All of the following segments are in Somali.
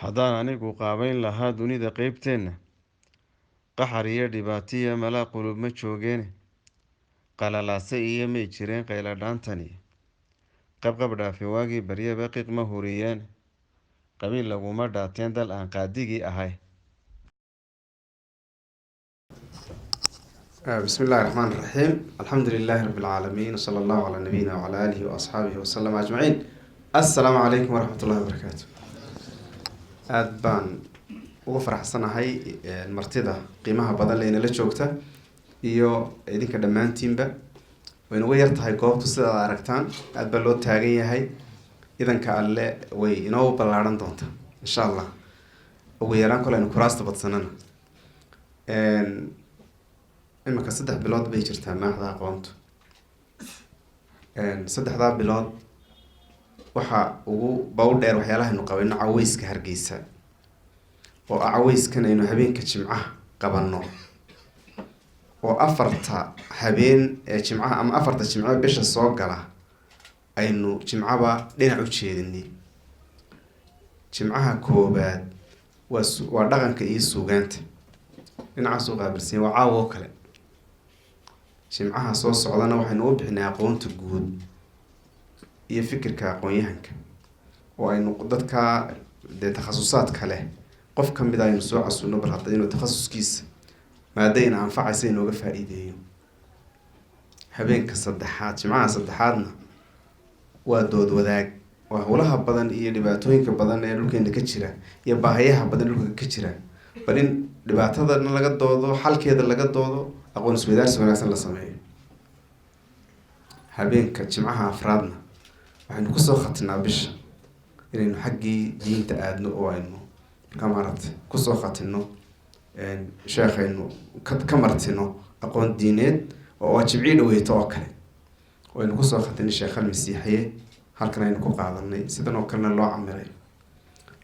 haddaan anigu qaabayn lahaa dunida qeybteenna qaxar iyo dhibaatiya malaa qulub ma joogeene qalalaase iyo may jireen qayladhaantani qabqab dhaafe waagii baryaba qiiq ma huriyeen qabiil laguma dhaateen dal aan qaadigii ahay. بسم الله الرحمن الرحيم الحمد لله رب العالمين وصلى الله على نبينا وعلى آله وأصحابه وسلم أجمعين. السلام عليكم ورحمة الله وبركاته. أدبان وفرح سنة هاي المرتدى قيمها بدل لين لا جوجتا iyo idinka dhamaantiinba wayna way yartahay goobtu sida aad aragtaan aad baa loo taagan yahay idanka alle way inoo ballaaran doonta insha Allah ugu yaraan kale inuu kuraasta badsanana imaka 3 bilood bay jirtaa maaxda aqoontu 3 bilood waxa ugu baw dheer waxyaalaha aynu qabanno caweyska Hargeysa oo caweyskan aynu habeenka Jimcaha qabanno oo afarta habeen ee Jimcaha ama afarta Jimcaha bisha soo gala aynu Jimcaba dhinac u jeedinay. Jimcaha koobaad waa dhaqanka iyo suugaanta dhinaca soo qaabilsan waa caawo kale. Jimcaha soo socdana waxaynu u bixinaa aqoonta guud iyo fikirka aqoon-yahanka oo aynu dadka takhasusaad kale qof kamid ah aynu soo casuuno bal hadda inuu takhasuskiisa maadayna anfacaysa inooga faa'iideeyo. habeenka saddexaad Jimcaha saddexaadna waa dood wadaag waa howlaha badan iyo dhibaatooyinka badan ee dhulkeena ka jira iyo baahiyaha badan dhulka ka jira bal in dhibaatadana laga doodo xalkeeda laga doodo aqoon isweydaarsi wanaagsan la sameeyo. habeenka Jimcaha afraadna waxaynu kusoo khatinaa bisha inaynu xaggii diinta aadno oo aynu kamaarad kusoo khatino sheekhaynu ka martino aqoon diineed oo Jimcii dhaweyto oo kale waynu kusoo khatinay sheekh al-Masiixiye halkan aynu ku qaadanay sidan oo kalena loo camiray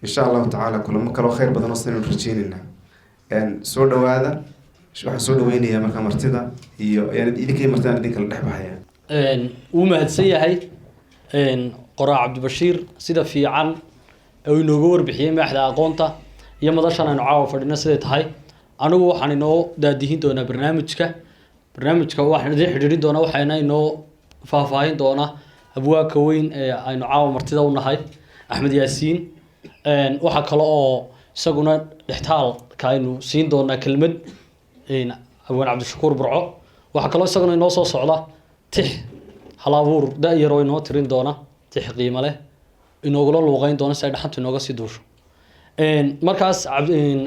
insha Allah ta'ala kulamo kale khayr badan oo sidaynu rajeynayna soo dhawaada waxaan soo dhaweynayaa marka martida iyo idinka martida idinka la dhaxbaxaya uu mahadsan yahay qoraa Cabdibashiir sida fiican oo inooga warbixiyay maaxda aqoonta iyo madashan aynu caawa fadhina siday tahay anigu waxaan inoo daadihin doonaa barnaamijka waxaan idin xidhiidhin doonaa waxaana inoo faahfaahin doonaa abwaabka weyn ee aynu caawa martida u nahay Axmed Yaasiin waxa kale oo isaguna dhextaalka aynu siin doonaa kelmad abwaan Cabdishakuur Burco waxa kale oo isaguna inoo soo socda tix halabuur daayar oo inoo tirin doona tix qiimo leh inoogula luuqeyn doona si ay dhaxantu inooga sii duusho markaas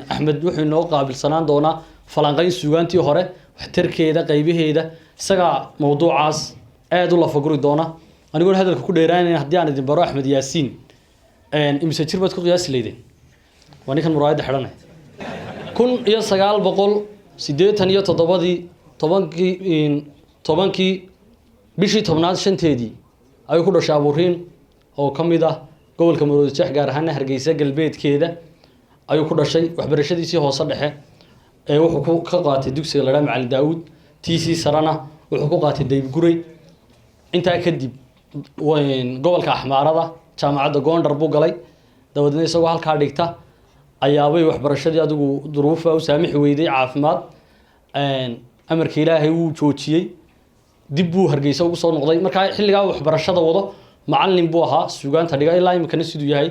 Axmed wuxuu inoo qaabilsanaan doonaa falanqayn suugaantii hore waxtarkeeda qaybaheeda isaga mowduucaas aad u la faguri doona anigoo hadalka ku dheeraanayna haddii aan idin baro Axmed Yaasiin imisa jir baad ku qiyaasi leedeen waa ninkan muraayada xidhanay 1987 tobankii bishii 10aad shanteedii ayuu ku dhashay Abuuriin oo kamid ah gobolka Maroodi Jeex gaar ahaan Hargeysa galbeedkeeda ayuu ku dhashay waxbarashadiisii hoose dhexe ee wuxuu ka qaatay dugsiga la Macallin Daawud TC Sarana wuxuu ku qaatay Daybguray intaa kadib gobolka Axmaarada jaamacadda Gondar buu galay dawadna isagoo halka dhigta ayaabay waxbarashadii adigu duruuf u saamixi weyday caafimaad amarka Ilaahay uu joojiyay dib buu Hargeysa ugu soo noqday marka xilligaa waxbarashada wado macallin buu ahaa suugaanta dhiga ilaa imkana sidoo yahay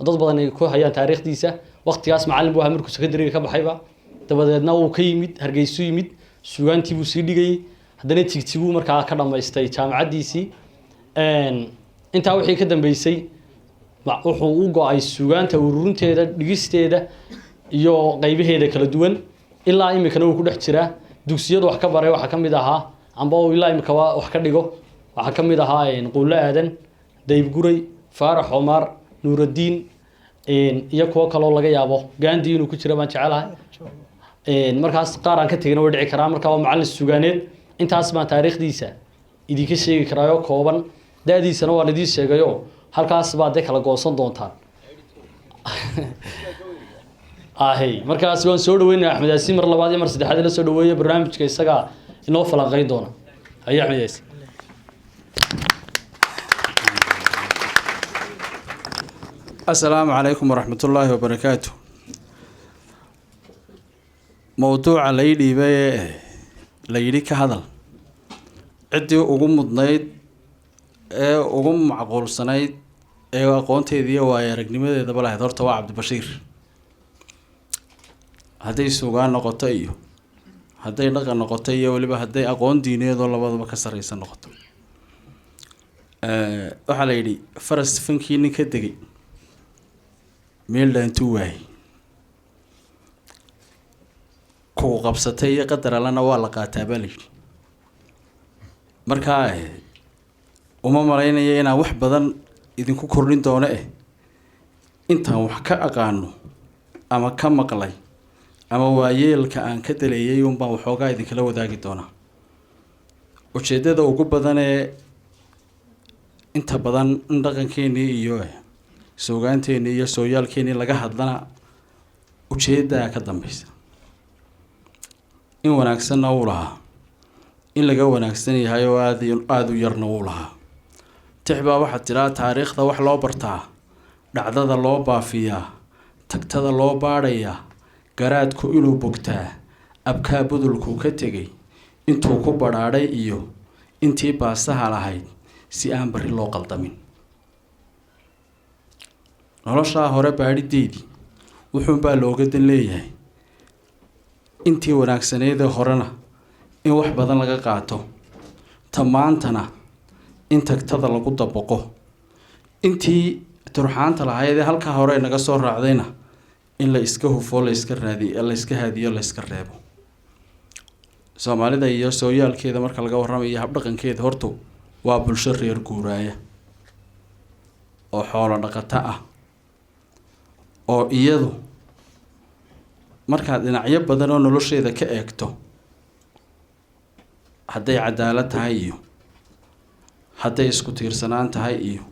dad badan ay ku hayaan taariikhdiisa waqtigaas macallin buu ahaa markuu secondary ka baxayba dabadeedna uu ka yimid Hargeysa yimid suugaantii buu sii dhigay haddana tigtiguu markaa ka dhameystay jaamacadiisii intaa wixii ka dambeysay wuxuu u go'ay suugaanta ururinteeda dhigisteeda iyo qaybaheeda kala duwan ilaa imkana uu ku dhex jira dugsiyada wax ka baray waxa kamid ahaa amba ilaa imka wax ka dhigo waxa kamid ahaa Quulo Aadan Daybguray Faarax Omar Nuuruddin iyo kuwa kale oo laga yaabo Gandhi inuu ku jiro baan jecelahay markaas qaar aan ka tagina way dhici karaa marka waa macallin suugaaneed intaas baan taariikhdiisa idinka sheegi karaayo kooban daadiisana waa idin sheegayo halkaas baad kala goosan doontaan markaas waan soo dhaweynaa Axmed Yaasiin mar labaad iyo mar saddexaad la soo dhaweeyo barnaamijka isaga inoo falanqeyn doona Axmed Yaasiin السلام عليكم ورحمة الله وبركاته. موضوع ليلي بي ليلي كهذا عدي أقوم مضنيد أقوم معقول سنيد aqoonteedii iyo waayo-aragnimadeeda balahayd horta waa Cabdibashiir hadday suugaan noqoto iyo hadday dhaqan noqoto iyo waliba hadday aqoon diineed oo labadaba ka sareysan noqoto waxaa la yidhi faras fankii nin ka degay meel dhaantuu waayay kugu qabsatay iyo qadar allana waa la qaataa baa la yidhi markaa uma malaynaya inaan wax badan idinku kordhin doono intaan wax ka aqaano ama ka maqlay ama waayeelka aan ka daleeyay un baan waxoogaa idinkala wadaagi doonaa ujeedada ugu badan inta badan in dhaqankeenii iyo suugaanteenii iyo sooyaalkeenii laga hadlana ujeedaa ka dambeysa in wanaagsanna uu lahaa in laga wanaagsan yahay oo aada u yarna uu lahaa tixbaa waxaad tiraa taariikhda wax loo bartaa dhacdada loo baafiyaa tagtada loo baadhayaa garaadku inuu bogtaa abkaa budulku ka tegay intuu ku badhaadhay iyo intii baasaha lahayd si aan bari loo qaldamin noloshaa hore baadhideedii wuxuunbaa looga dan leeyahay intii wanaagsaneedee horena in wax badan laga qaato ta maantana in tagtada lagu dabaqo intii turxaanta lahayd ee halkaa hore naga soo raacdayna in la iska hufo la iska raadiyo la iska haadiyo la iska reebo Soomaalida iyo sooyaalkeeda marka laga warramayo habdhaqankeeda horto waa bulsho reer guuraaya oo xoolo dhaqato ah oo iyadu markaad dhinacyo badan oo nolosheeda ka eegto hadday cadaalad tahay iyo hadday isku tiirsanaan tahay iyo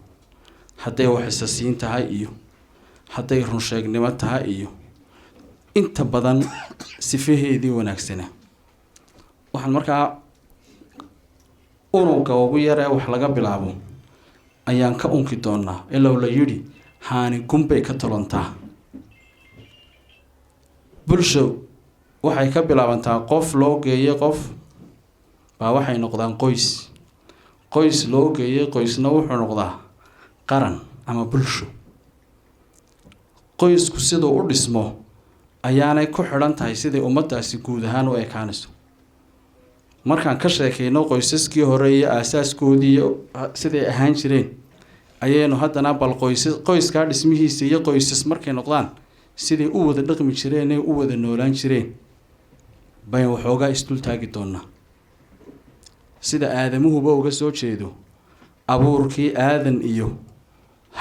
hadday wax isasiin tahay iyo hadday run sheegnimo tahay iyo inta badan sifaheedii wanaagsana waxaan markaa unugga ugu yar ee wax laga bilaabo ayaan ka unki doonaa ilaa la yidhi haani gunbay ka tolontaa bulsho waxay ka bilaabantaa qof loo geeyay qof baa waxay noqdaan qoys loo geeyay qoysna wuxuu noqdaa qaran ama bulsho qoysku siduu u dhismo ayaanay ku xidhan tahay sidii ummadaasi guud ahaan u ekaanayso markaan ka sheekayno qoysaskii hore iyo aasaaskoodii iyo siday ahaan jireen ayaynu haddana bal qoyskaa dhismihiisa iyo qoysas markay noqdaan siday u wada dhaqmi jireen ee u wada noolaan jireen bayn waxoogaa isdul taagi doonaa sida aadamuhuba uga soo jeedo abuurkii aadan iyo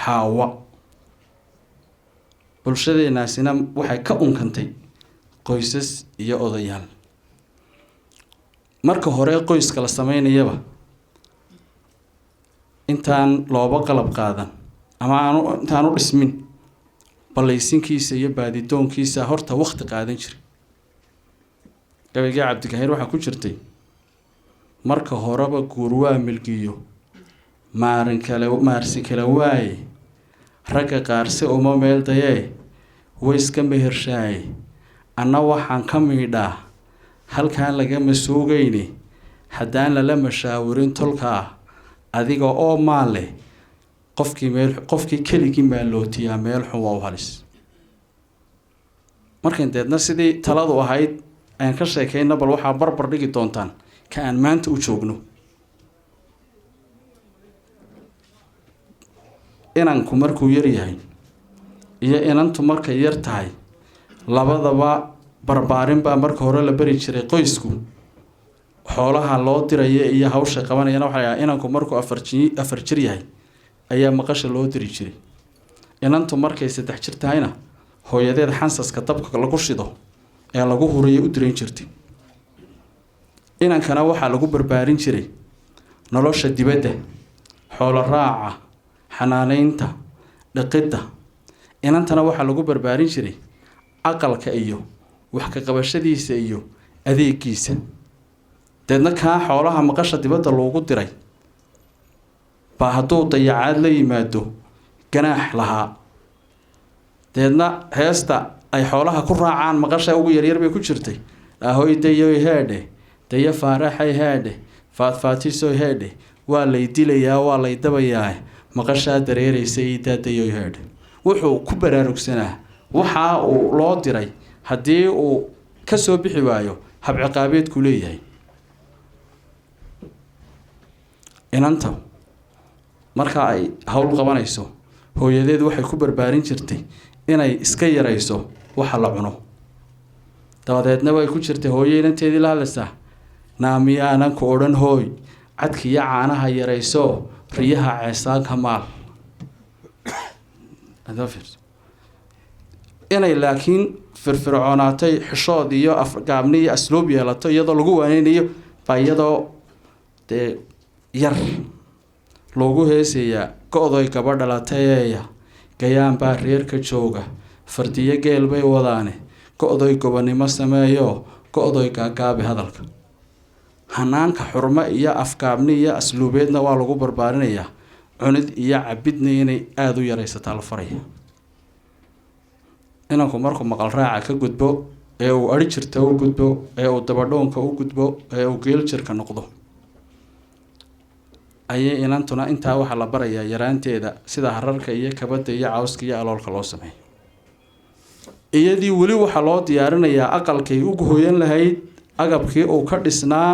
xaawa bulshadeenaasina waxay ka unkantay qoysas iyo odayaal marka hore qoyska la sameynayaba intaan looba qalab qaadan ama intaan u dhismin ballaysinkiisa iyo baadidoonkiisa horta waqti qaadan jiray gabayga Cabdikahir waxaa ku jirtay marka horeba guur waa milkiyo maarsi kale waaye ragga qaarse uma meel dayee way iska mehershaayay anna waxaan ka miidhaa halkaan lagama suugayni haddaan lala mashaawirin tolkaa adiga oo maal leh qofkii keligii maalootiyaa meel xun waa u halis markan deedna sidii taladu ahayd ayaan ka sheekayna bal waxaa barbar dhigi doontaan ka aan maanta u joogno inanku markuu yar yahay iyo inantu markay yar tahay labadaba barbaarin baa marka hore la bari jiray qoysku xoolaha loo diraya iyo hawsha qabanayana waxa la inanku markuu afar jir yahay ayaa maqasha loo diri jiray inantu markay 3 jir tahayna hooyadeed xansaska dabka lagu shido ee lagu huriyay u dirin jirtay inankana waxaa lagu barbaarin jiray nolosha dibadda xoolo raaca xanaaneynta dhaqidda inantana waxaa lagu barbaarin jiray aqalka iyo wax ka qabashadiisa iyo adeegiisa deedna kaa xoolaha maqasha dibadda loogu diray baa hadduu dayacaad la yimaado ganaax lahaa deedna heesta ay xoolaha ku raacaan maqasha ugu yaryar bay ku jirtay ahoy dayoy heedhe daya faaraxay heedhe faadfaatisoy heedhe waa lay dilayaa waa lay dabayaa maqashaa dareeraysa ii daadayoy heedhe wuxuu ku baraarugsanaa waxa uu loo diray haddii uu ka soo bixi waayo habciqaabeedku leeyahay. inanta marka ay hawl qabanayso hooyadeed waxay ku barbaarin jirtay inay iska yarayso waxa la cuno. dabadeedna way ku jirtay hooyo inanteedii la hadlaysaa naamiyaanan ku odhan hooy cadkiiyo caanaha yarayso riyaha ceesaanka maal. inay laakiin firfircoonaatay xishood iyo afgaabni iyo asluub yeelato iyadoo lagu waaneynayo baa iyadoo dee yar loogu heesayaa go-doy gaba dhalateeya gayaan baa reerka jooga fardiyo geel bay wadaane go-doy gobonimo sameeyo go-doy gaagaabi hadalka. hanaanka xurmo iyo afgaabni iyo asluubeedna waa lagu barbaarinayaa cunid iyo cabidna inay aada u yaraysataa la faraya. inanku markuu maqal raaca ka gudbo ee uu ari jirta u gudbo ee uu dabadhoonka u gudbo ee uu geel jirka noqdo ayay inantuna intaa waxaa la barayaa yaraanteeda sida hararka iyo kabada iyo cawska iyo aloolka loo sameeyo. iyadii weli waxaa loo diyaarinayaa aqalkay ugu hoyan lahayd agabkii uu ka dhisnaa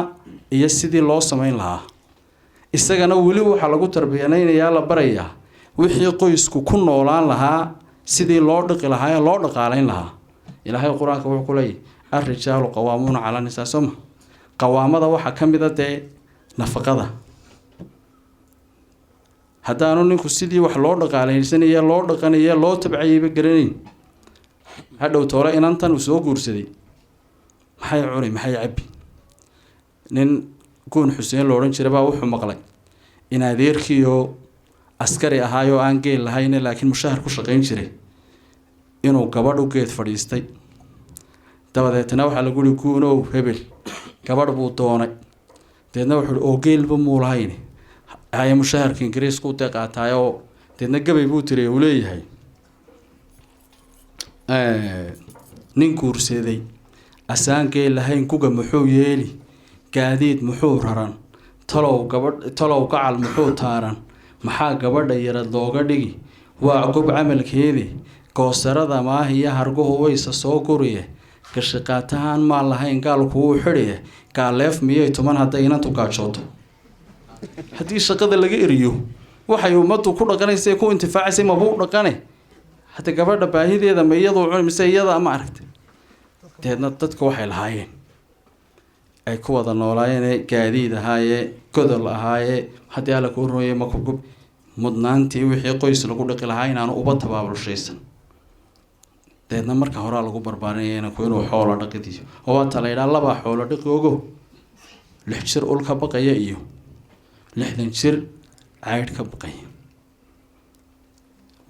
iyo sidii loo samayn lahaa. isagana weli waxaa lagu tarbiyanaynayaa la barayaa wixii qoysku ku noolaan lahaa sidii loo dhiqi lahaa ee loo dhaqaalayn lahaa. ilaahay qur-aanka wuxuu ku leeyahy arrijaalu qawaamuuna calaa nisaa soma qawaamada waxaa ka mid a dee nafaqada. haddaanu ninku sidii wax loo dhaqaalaysanaya loo dhaqanaya loo tabcayayba garanayn hadhow toole inantan uu soo guursaday maxay cuni maxay cabbi. nin guun xuseen lo odhan jira baa wuxuu maqlay in adeerkiioo askari ahaayoo aan geel lahayne laakiin mushahar ku shaqayn jiray inuu gabadh u geed fadhiistay. dabadeetna waxaa lagu yihi guunow hebel gabadh buu doonay. deedna wuxuu oo geelba muu lahayne haye mushaharka ingiriisku u deeqaataayoo deedna gabay buu tiri uu leeyahay nin guursaday asaan geel lahayn kuga muxuu yeeli gaadiid muxuu raran talow gacal muxuu taaran maxaa gabadha yarad looga dhigi waa gob camalkeedi goosarada maahiya harguhu waysa soo guriye gashiqaatahaan maan lahayn gaalku wuu xidhiye gaaleef miyay tuman hadday inantu gaajooto. haddii shaqada laga eriyo waxay ummaddu ku dhaqanaysa ku intifaacaysay mabuu dhaqane hadda gabadha baahideeda ma iyadoo cuni mise iyada ma aragtay. deedna dadka waxay lahaayeen ay ku wada noolaayeen gaadiid ahaayee godol ahaayee haddii alla kuu rooyay ma kugub mudnaantii wixii qoys lagu dhiqi lahaa inaanu uba tabaabulshaysan. deedna marka horaa lagu barbaarinaya inanku inuu xoolo dhaqidiyo oo waata la yidhaha labaa xoolo dhiqi ogo 6 jir ul ka baqaya iyo 60 jir caydh ka baqaya.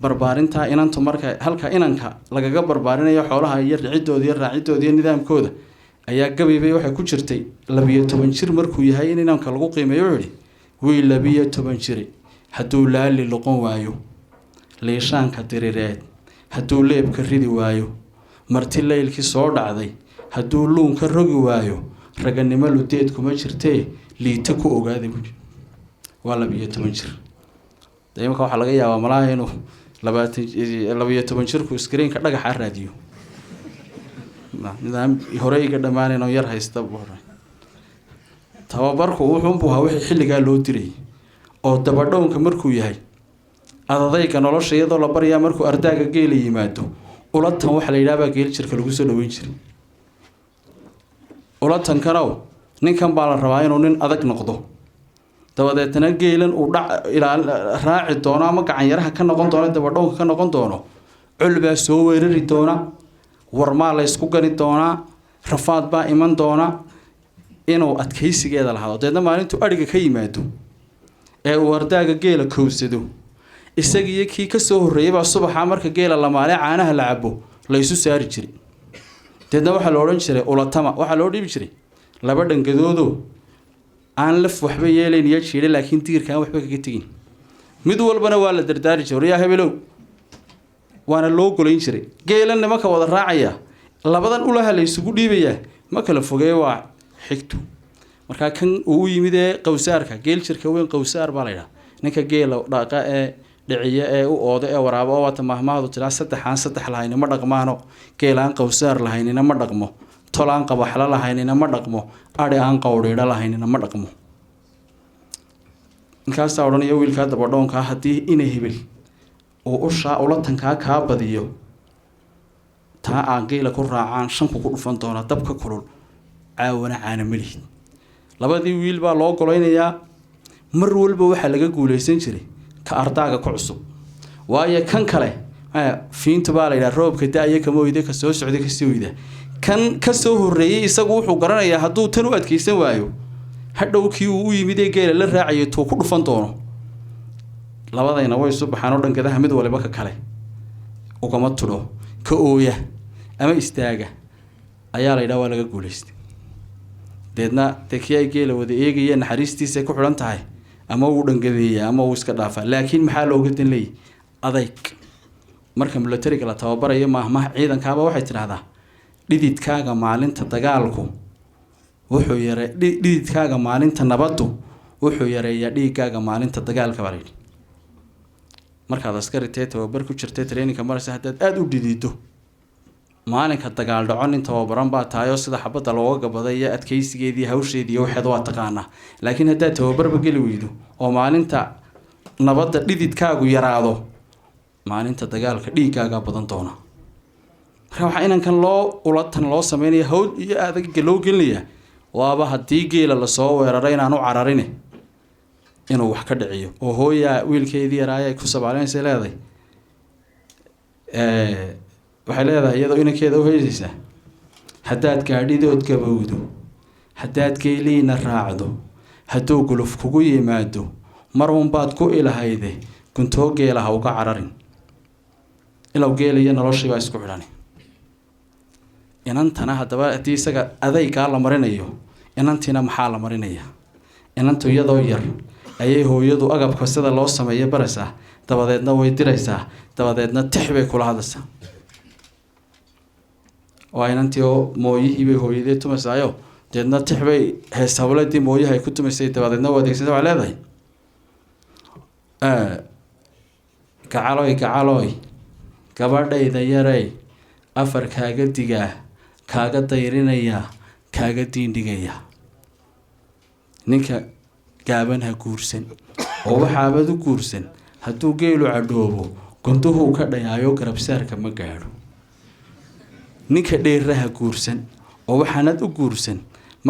barbaarintaa inantu marka halka inanka lagaga barbaarinayo xoolaha iyo riciddooda iyo raaciddooda iyo nidaamkooda ayaa gabaybay waxay ku jirtay 12 jir markuu yahay in inanka lagu qiimeeyo wuxuu wiil 12 jir hadduu laali loqon waayo leeshaanka dirireed hadduu leebka ridi waayo marti leylkii soo dhacday hadduu luunka rogi waayo raganimo ludeed kuma jirtee liita ku ogaaday waa 12 jir. daymanka waxaa laga yaabaa malaha inuu 12 jirku iskriinka dhagaxa raadiyo nidaam horeyga dhammaan inuu yar haysta tababarku wuxuu ahaa wixii xilligaa loo diray oo dabadhownka markuu yahay adadayga nolosha iyadoo la baryaa markuu ardaaga geela yimaado ulatan waxa la yidhaahbaa geel jirka lagu soo dhaweyn jiray. ulatankanow ninkan baa la rabaa inuu nin adag noqdo dabadeetna geelan uu raaci doono ama gacan yaraha ka noqon doono dabadhownka ka noqon doono cul baa soo weerari doona warmaa la ysku gani doonaa rafaad baa iman doona inuu adkaysigeeda lahaado. deedna maalintuu adhiga ka yimaado ee uu ardaaga geela kowsado isagiiyo kii kasoo horreeyay baa subaxa marka geela lamaale caanaha la cabo la isu saari jiray. deedna waxaa la odhan jiray ulatama waxaa loo dhibi jiray 2 dhangadoodoo aan laf waxba yeelayn iyo jiidhe laakiin diirka aan waxba kaga tegin mid walbana waa la dardaari jiray yaa hebelow waana loo golayn jiray geela nimanka wada raacaya labadan ulaha la isugu dhiibayaa ma kala fogeeyo waa xigto markaa kan uu yimid ee qowsaarka geel jirka weyn qowsaar baa la yidhaha ninka geela dhaqa ee dhiciya ee u ooda ee waraaba oo waata mahmaahdu tiraa saddexaan saddex lahayni ma dhaqmaano geelaan qowsaar lahaynina ma dhaqmo tolaan qabaxla lahaynina ma dhaqmo adhi aan qowdhiidha lahaynina ma dhaqmo ninkaasaa odhanaya wiilkaa dabadhoonkaa haddii ina hebel uu ushaa ulatankaa kaa badiyo taa aan geela ku raacaan shanku ku dhufan doona dabka kulul caawana caana malihid labadii wiil baa loo golaynayaa mar walba waxaa laga guulaysan jiray ka ardaaga ku cusub waayo kan kale fiintu baa la yidhaha roobka da-ya kama oyda ka soo socda kasii oyda kan kasoo horreeyey isagu wuxuu garanayaa hadduu tan u adkeysan waayo hadhow kii uu u yimid ee geela la raacayay tuu ku dhufan doono labadayna way isu baxaan oo dhankadaha mid waliba ka kale ugama tudho ka ooya ama istaaga ayaa la yidhaha waa laga guulaystay deedna dee kii ay geela wada eegaya naxariistiisay ku xidhan tahay ama uu dhangadeeya ama uu iska dhaafaa laakiin maxaa looga dan leeyay adayg marka milatariga la tababarayo maahmaha ciidankaaba waxay tidhaahdaa dhididkaaga maalinta dagaalku wuxuu yare dhididkaaga maalinta nabaddu wuxuu yareeyaa dhiiggaaga maalinta dagaalka baa layidhi markaad askari tee tababar ku jirtay traininka maraysa haddaad aada u dhidido maalinka dagaal dhaco nin tababaran baa tahay oo sida xabadda looga gabaday iyo adkeysigeedii hawsheedii waxeed waa taqaanaa laakiin haddaad tababarba geli weydo oo maalinta nabadda dhididkaagu yaraado maalinta dagaalka dhiiggaagaa badan doona marka waxaa inankan ulatan loo sameynaya hawl iyo adaga loo gelinayaa waaba haddii geela lasoo weeraray inaan u cararine inuu wax ka dhiciyo oo hooyaa wiilkeedii yaraaya ay ku sabaalinaysa leedahay waxay leedahay iyadoo inankeeda u heysaysaa haddaad gaadhidood gabowdo haddaad geeliina raacdo hadduu guluf kugu yimaado mar unbaad ku ilahayde guntoo geela ha uga cararin ilow geela iyo noloshiibaa isku xidhani inantana haddaba haddii isaga adaygaa la marinayo inantiina maxaa la marinaya inantu iyadoo yar ayay hooyadu agabka sida loo sameeyo baraysaa dabadeedna way diraysaa dabadeedna tix bay kula hadlaysaa waa inantii oo mooyihii bay hooyadee tumaysaayo deedna tix bay hees hawladii mooyaha ay ku tumaysay dabadeedna u adeegsata waa leedahay gacaloy gacaloy gabadhayda yarey afar kaaga digaa kaaga dayrinaya kaaga diindhigaya ninka gaaban ha guursan oo waxaabad u guursan hadduu geelu cadhoobo gunduhuu ka dhayaayo garabsaarka ma gaadho ninka dheerra ha guursan oo waxaanad u guursan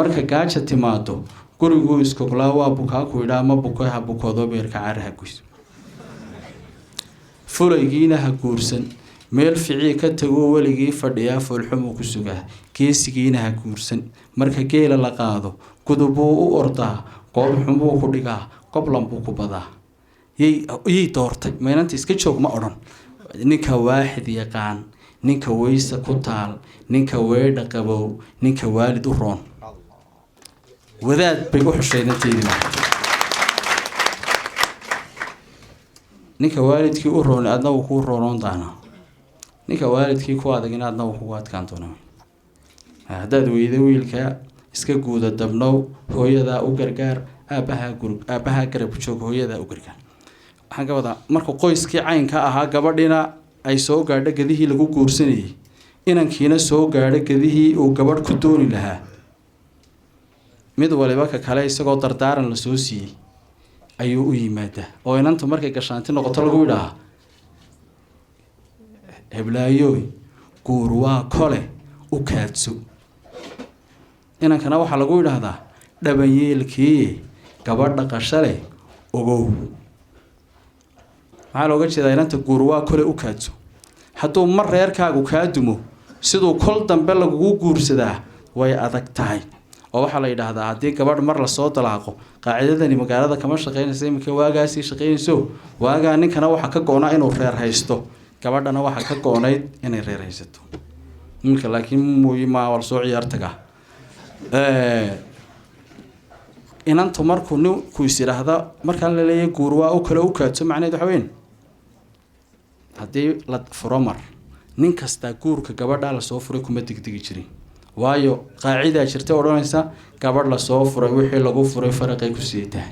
marka gaaja timaado guriguu iskoglaa waa bukaa ku idhaa ma buko ha bukoodo beerka cara ha guys fulaygiina ha guursan meel ficii ka tagoo weligii fadhiyaa foolxumuu ku sugaa geesigiina ha guursan marka geela la qaado gudubuu u ordaa goob xumuu ku dhigaa goblan buu ku badaa yay doortay maynanta iska joog ma odhan ninka waaxid yaqaan ninka weysa ku taal ninka weedha qabow ninka waalid u roon wadaad bay u xushaydanteedii ninka waalidkii u roon adna wuu kuu roonoon doonaa ninka waalidkii ku adagina adna wuu kugu adkaan doonaa haddaad weyda wiilka iska guuda dabnow hooyadaa u gargaar aabbahaa garab joog hooyadaa u gargaar waxaan ka wadaa marka qoyskii caynka ahaa gabadhina ay soo gaadho gadihii lagu guursanayay inankiina soo gaadho gadihii uu gabadh ku dooni lahaa mid waliba ka kale isagoo dardaaran la soo siiyey ayuu u yimaadaa oo inantu markay gashaanti noqoto lagu idhaaha heblaayoy guur waa kole u kaadso inankana waxaa lagu idhaahdaa dhabanyeelkii gabadha qashale ogow maxaa looga jeedaa inanta guur waa kole u kaadso hadduu mar reerkaagu kaa dumo siduu kol dambe lagugu guursadaa way adag tahay oo waxaa la yidhaahdaa haddii gabadh mar lasoo dalaaqo qaacidadani magaalada kama shaqeynaysa iminka waagaasii shaqeynayso waagaa ninkana waxaa ka go-naa inuu reer haysto gabadhana waxaa ka go-nayd inay reer haysato iminka laakiin muuyi maa wal soo ciyaar tagaa inantu markuu ninku is idhaahda markaan laleeyahay guur waa u kale u kaadso macneed waxa weyn haddii la furo mar nin kastaa guurka gabadhaa lasoo furay kuma degdegi jirin waayo qaacidaa jirta odhanaysa gabadh lasoo furay wixii lagu furay faraqay ku siitaa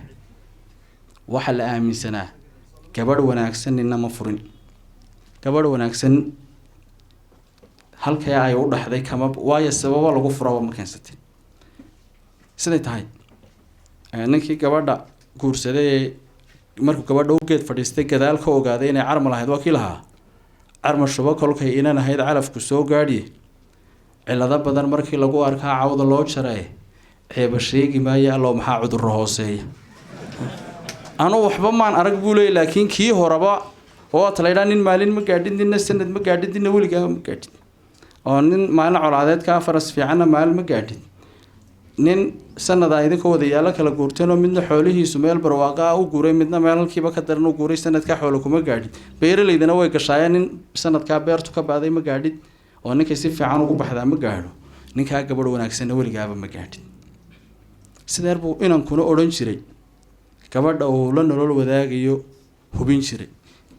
waxaa la aaminsanaa gabadh wanaagsan nina ma furin gabadh wanaagsan halkee ay u dhaxday kama waayo sababo lagu furaba ma keensatay siday tahay ninkii gabadha guursaday markuu gabadha u geed fadhiistay gadaal ka ogaaday inay carma lahayd waa kii lahaa carma shubo kolkay inan ahayd calafku soo gaadhiye cilado badan markii lagu arkaa cawda loo jarae ceeba sheegi maayo allow maxaa cudurro hooseeya anuu waxba maan arag buu leeyay laakiin kii horeba oo talaydhaa nin maalin ma gaadhin ninna sanad ma gaadhin ninna weligaa ma gaadhin oo nin maalin colaadeedkaa faras fiicanna maalin ma gaadhin nin sanada idinka wadayaalo kala guurteenoo midna xoolihiisu meel barwaaqa u guuray midna meel halkiiba ka daran u guuray sanadkaa xoolo kuma gaadhin beeralaydana way gashaayeen nin sanadkaa beertu ka baaday ma gaadhin oo ninkay si fiican ugu baxdaa ma gaadho ninkaa gabadh wanaagsanna weligaaba ma gaadhin sideer buu inankuna odhan jiray gabadha uu la nolol wadaagayo hubin jiray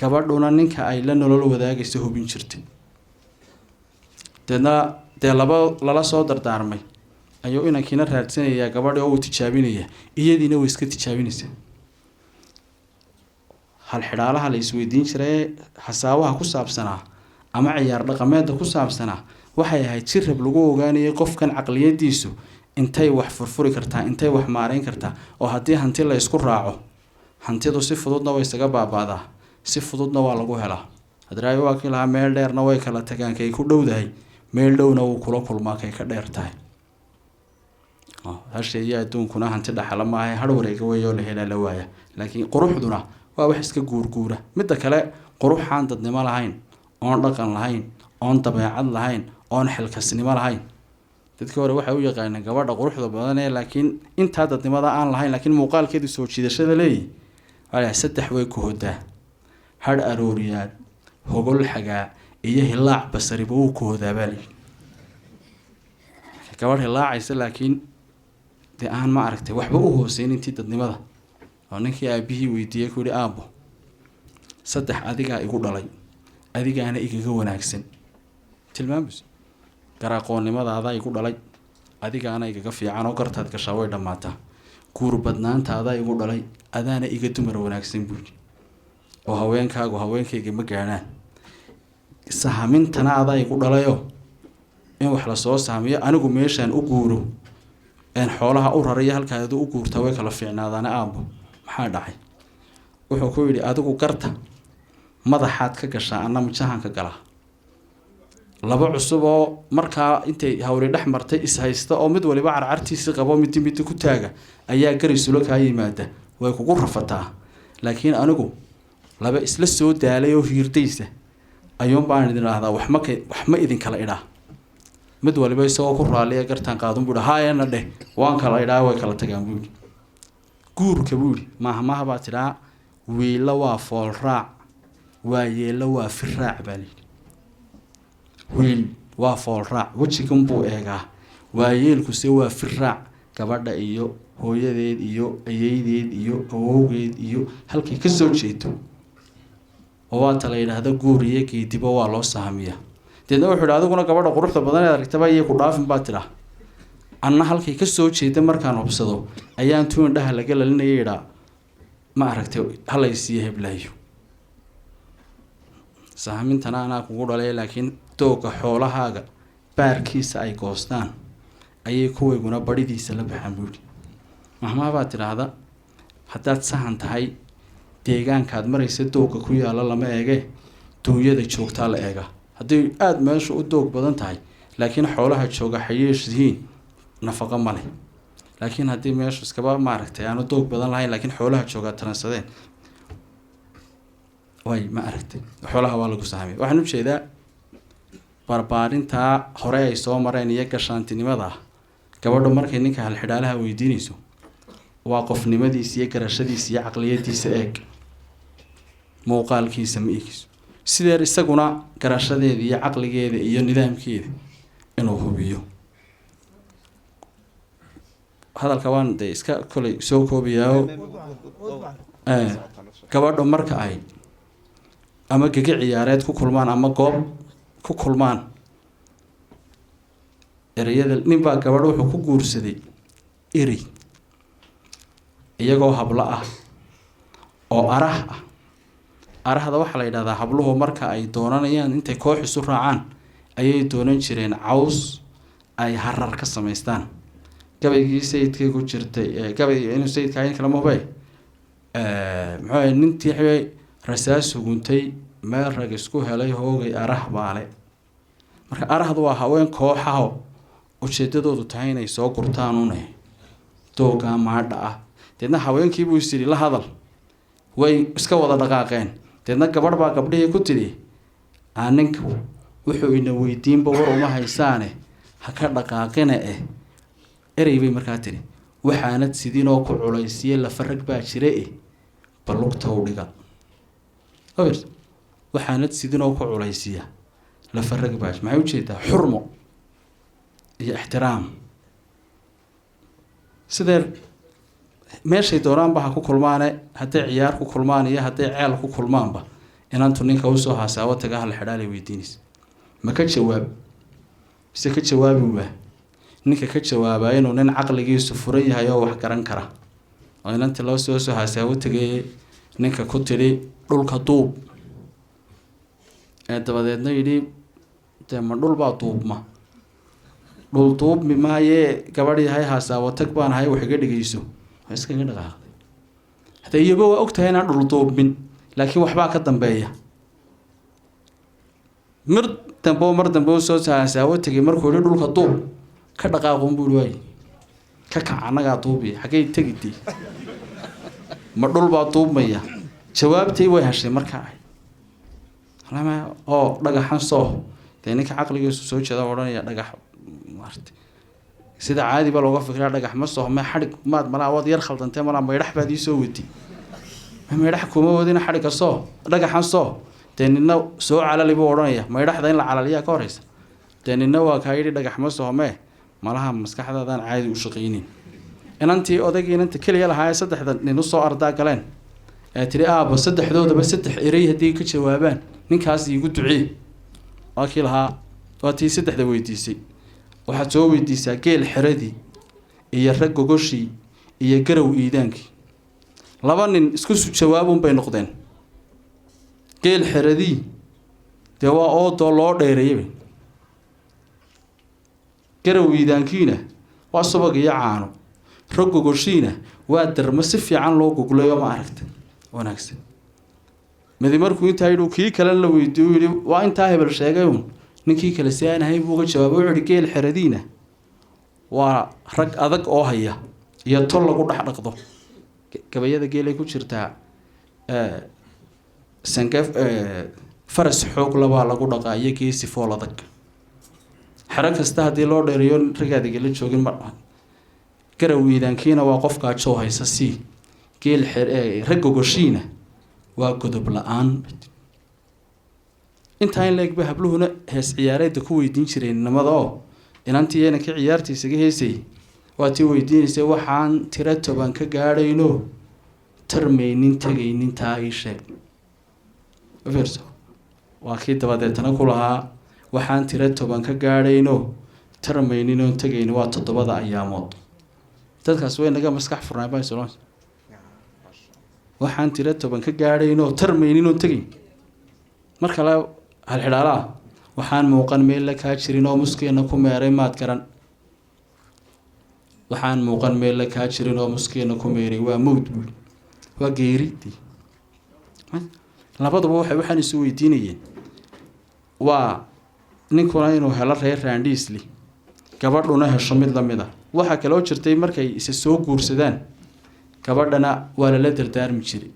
gabadhuna ninka ay la nolol wadaagayso hubin jirtay deedna dee lala soo dardaarmay ayuu inankiina raadsanayaa gabadhi oo uu tijaabinaya iyadiina way iska tijaabinaysaa hal xidhaalaha la isweydiin jiray xasaabaha ku saabsanaa ama ciyaar dhaqameedda ku saabsanaa waxay ahayd jirab lagu ogaanayay qofkan caqliyadiisu intay wax furfuri kartaa intay wax maareyn kartaa oo haddii hanti la isku raaco hantidu si fududna way isaga baabaadaa si fududna waa lagu helaa hadraayo waa kii lahaa meel dheerna way kala tagaan kay ku dhowdahay meel dhowna wuu kula kulmaa kay ka dheer tahay hasheeyo adduunkuna hanti dhaxala maahay har wareega weeyoo la helaa la waaya laakiin quruxduna waa wax iska guurguura midda kale quruxaan dadnimo lahayn oon dhaqan lahayn oon dabeecad lahayn oon xilkasnimo lahayn dadkii hore waxay u yaqaaneen gabadha quruxda badan ee laakiin intaa dadnimada aan lahayn laakiin muuqaalkeedu soo jiidashada leeyahy waa saddex way ku hodaa har arooriyaad hogol xagaa iyo hilaac basariba uu ku hodaa baa layidhi gabadh hilaacaysa laakiin dee aan ma aragtay waxba u hooseyn intii dadnimada oo ninkii aabihii weydiiyey ku yihi aabbo saddex adigaa igu dhalay adigaana igaga wanaagsan tilmaamayso garaaqoonnimadaada igu dhalay adigaana igaga fiican oo gartaad gashaa way dhammaataa guur badnaantaada igu dhalay adaana iga dumar wanaagsan buuri oo haweenkaagu haweenkayga ma gaadhaan sahamintana adaa igu dhalayoo in wax lasoo sahamiyo anigu meeshaan u guuro een xoolaha u rarayo halkaadu u guurtaa way kala fiicnaadaana aabbo maxaa dhacay wuxuu ku yidhi adigu garta madaxaad ka gashaa anna mijahaan ka galaa laba cusub oo markaa intay hawli dhex martay is-haysta oo mid waliba carcartiisii qabo midi midi ku taaga ayaa garisula kaa yimaada way kugu rafataa laakiin anigu laba isla soo daalay oo hiirdaysa ayuun baan idin idhaahdaa wax ma idinkala idhaa mid waliba isagoo ku raaliya gartaan qaadun buu haayana dheh waan kala idhaa way kala tagaan buuhi guurka buuhi maahmaha baa tidhaa wiila waa fool raac waa yeelo waa firraac baa layidhi wiil waa fool raac wejigan buu eegaa waayeelkuse waa firraac gabadha iyo hooyadeed iyo ayeydeed iyo awowgeed iyo halkay ka soo jeedo oo waata la yidhaahda guur iyo geediba waa loo sahamiyaa deedna wuxuu yidhi adiguna gabadha quruxda badan ee aragtaba iyo ku dhaafin baa tidhaa anna halkay ka soo jeeda markaan hubsado ayaan tuu indhaha laga lalinaya idhaa ma aragtay halaysiiyo heblaayo sahamintana anaa kugu dhalay laakiin dooga xoolahaaga baarkiisa ay goostaan ayay kuwayguna badhidiisa la baxaan buuhi mahmaha baa tidhaahda haddaad sahan tahay deegaankaad maraysa doogga ku yaalla lama eege duunyada joogtaa la eega hadday aada meesha u doog badan tahay laakiin xoolaha jooga xayeesh yihiin nafaqo ma leh laakiin haddii meeshu iskaba maaragtay aanu doog badan lahayn laakiin xoolaha joogaa taransadeen way ma aragtay xoolaha waa lagu sahamiya waxaan u jeedaa barbaarintaa hore ay soo mareen iyo gashaantinimada gabadho markay ninka halxidhaalaha weydiinayso waa qofnimadiisa iyo garashadiisa iyo caqliyadiisa eeg muuqaalkiisa ma eegayso sideer isaguna garashadeeda iyo caqligeeda iyo nidaamkeeda inuu hubiyo hadalka waan dee iska kolay soo koobayaa gabadho marka ama gege ciyaareed ku kulmaan ama goob ku kulmaan ereyada ninbaa gabadh wuxuu ku guursaday erey iyagoo hablo ah oo arah ah. arahda waxaa la yidhahdaa habluhu marka ay doonanayaan intay koox isu raacaan ayay doonan jireen caws ay harar ka samaystaan. gabaygii sayidkay ku jirtay gabay inuu sayidka ayin kala mahbay muxuu nintii rasaas suguntay meel rag isku helay hoogay arah baale. marka arahdu waa haween kooxaho ujeedadoodu tahay inay soo gurtaan une doogaa maadha ah. deedna haweenkiibuu is yidhi la hadal, way iska wada dhaqaaqeen. deedna gabadh baa gabdhihii ku tidhi ninku wuxuu ina weydiinba war uma haysaane ha ka dhaqaaqina erey bay markaa tidhi waxaanad sidinoo ku culaysiye lafarag baa jira balugta u dhiga. waxaanad sidinoo ku culaysiya lafarag baa maxay ujeedaa xurmo iyo ixtiraam. sidee meeshay doonaanba ha ku kulmaane hadday ciyaar ku kulmaan iyo hadday ceel ku kulmaanba inantu ninka usoo haasaabo taga hal xidhaalay weydiinaysa ma ka jawaab mise ka jawaabi waa. ninka ka jawaabaa inuu nin caqligiisu furan yahay oo wax garan kara. oo inanti loo soo haasaabo tagay ninka ku tidhi dhulka duub dabadeedna yidhi dee ma dhulbaa duubma dhul duubmi maayee gabadh yahay haasaabo tag baan ahay wax iga dhigayso iskaga dhaqaaqday. hadda iyaba waa ogtahay inaan dhul duubmin laakiin waxbaa ka dambeeya. mar dambe soo haasaabo tagay markuu yihi dhulka duub ka dhaqaaqun buu waay ka kac annagaa duubiya xaggay tegidii ma dhulbaa duubmaya. jawaabtii way heshay markaa oo dhagaxan soo dee ninka caqligiisu soo jeeda odhanaya dhagax maartay sida caadi ba looga fikiraa dhagax ma soo ma xadhig maad malaa wad yar khaldantay malaa maydhax baad ii soo wadi maydhax kuma wadina xadhigga soo dhagaxan soo dee nina soo calali buu odhanaya maydhaxda in la calaliyaa ka horeysa. dee nina waa kaa yidhi dhagax ma sohmee malaha maskaxdaadaan caadi u shaqaynin. inantii odaygii inanta keliya lahaa saddexda nin usoo ardaa galeen ee tidhi aaba saddexdoodaba 3 erey haddii ka jawaabaan ninkaas iigu ducee. waa kii lahaa waa tii 3 weydiisay waxaad soo weydiisaa geel xeradii iyo rag gogoshii iyo garow iidaankii. 2 nin isku jawaabun bay noqdeen. geel xeradii dee waa oodoo loo dheereeyay, garow iidaankiina waa subag iyo caano, rag gogoshiina waa darmo si fiican loo goglayo ma aragtay wanaagsan. midi markuu intaa yidhi kii kale la weydiiyo yidhi waa intaa hebel sheegay ninkii kale si aan ahayn buu uga jawaabay wuxuu yidhi geel xeradiina waa rag adag oo haya iyo tol lagu dhex dhaqdo. gabayada geelay ku jirtaa sangeef faras xoog labaa lagu dhaqaa iyo geesi fool adag. xero kasta haddii loo dheereeyo ragaadiga la joogin ma garow iidaankiina waa qofkaa jow haysa sii geel rag gogoshiina waa godob la-aan. intaa in la-egba habluhuna hees ciyaareedda ku weydiin jireen nimada oo inantii inanka ciyaartiisaga heesay waa tii weydiinaysay waxaan tiro 10 ka gaadhayno tarmaynin tegaynin taa ii sheeg. waa kii dabadeetana ku lahaa waxaan tiro 10 ka gaadhayno tarmaynin oon tegayni waa 7 ayaamood. dadkaas way naga maskax furnaa baa isla waxaan tiro 10 ka gaadhayno tarmaynin oon tegayn. marka la hal xidhaala waxaan muuqan meel la kaa jirin oo muskeena ku meeray maad garan. waxaan muuqan meel la kaa jirin oo muskeena ku meeray waa mawd buu waa geeridii. labaduba waxaan isu weydiinayeen waa ninkuna inuu helo reer raandhiisli gabadhuna hesho mid lamid ah. waxaa kaloo jirtay markay isa soo guursadaan gabadhana waa lala dardaarmi jiray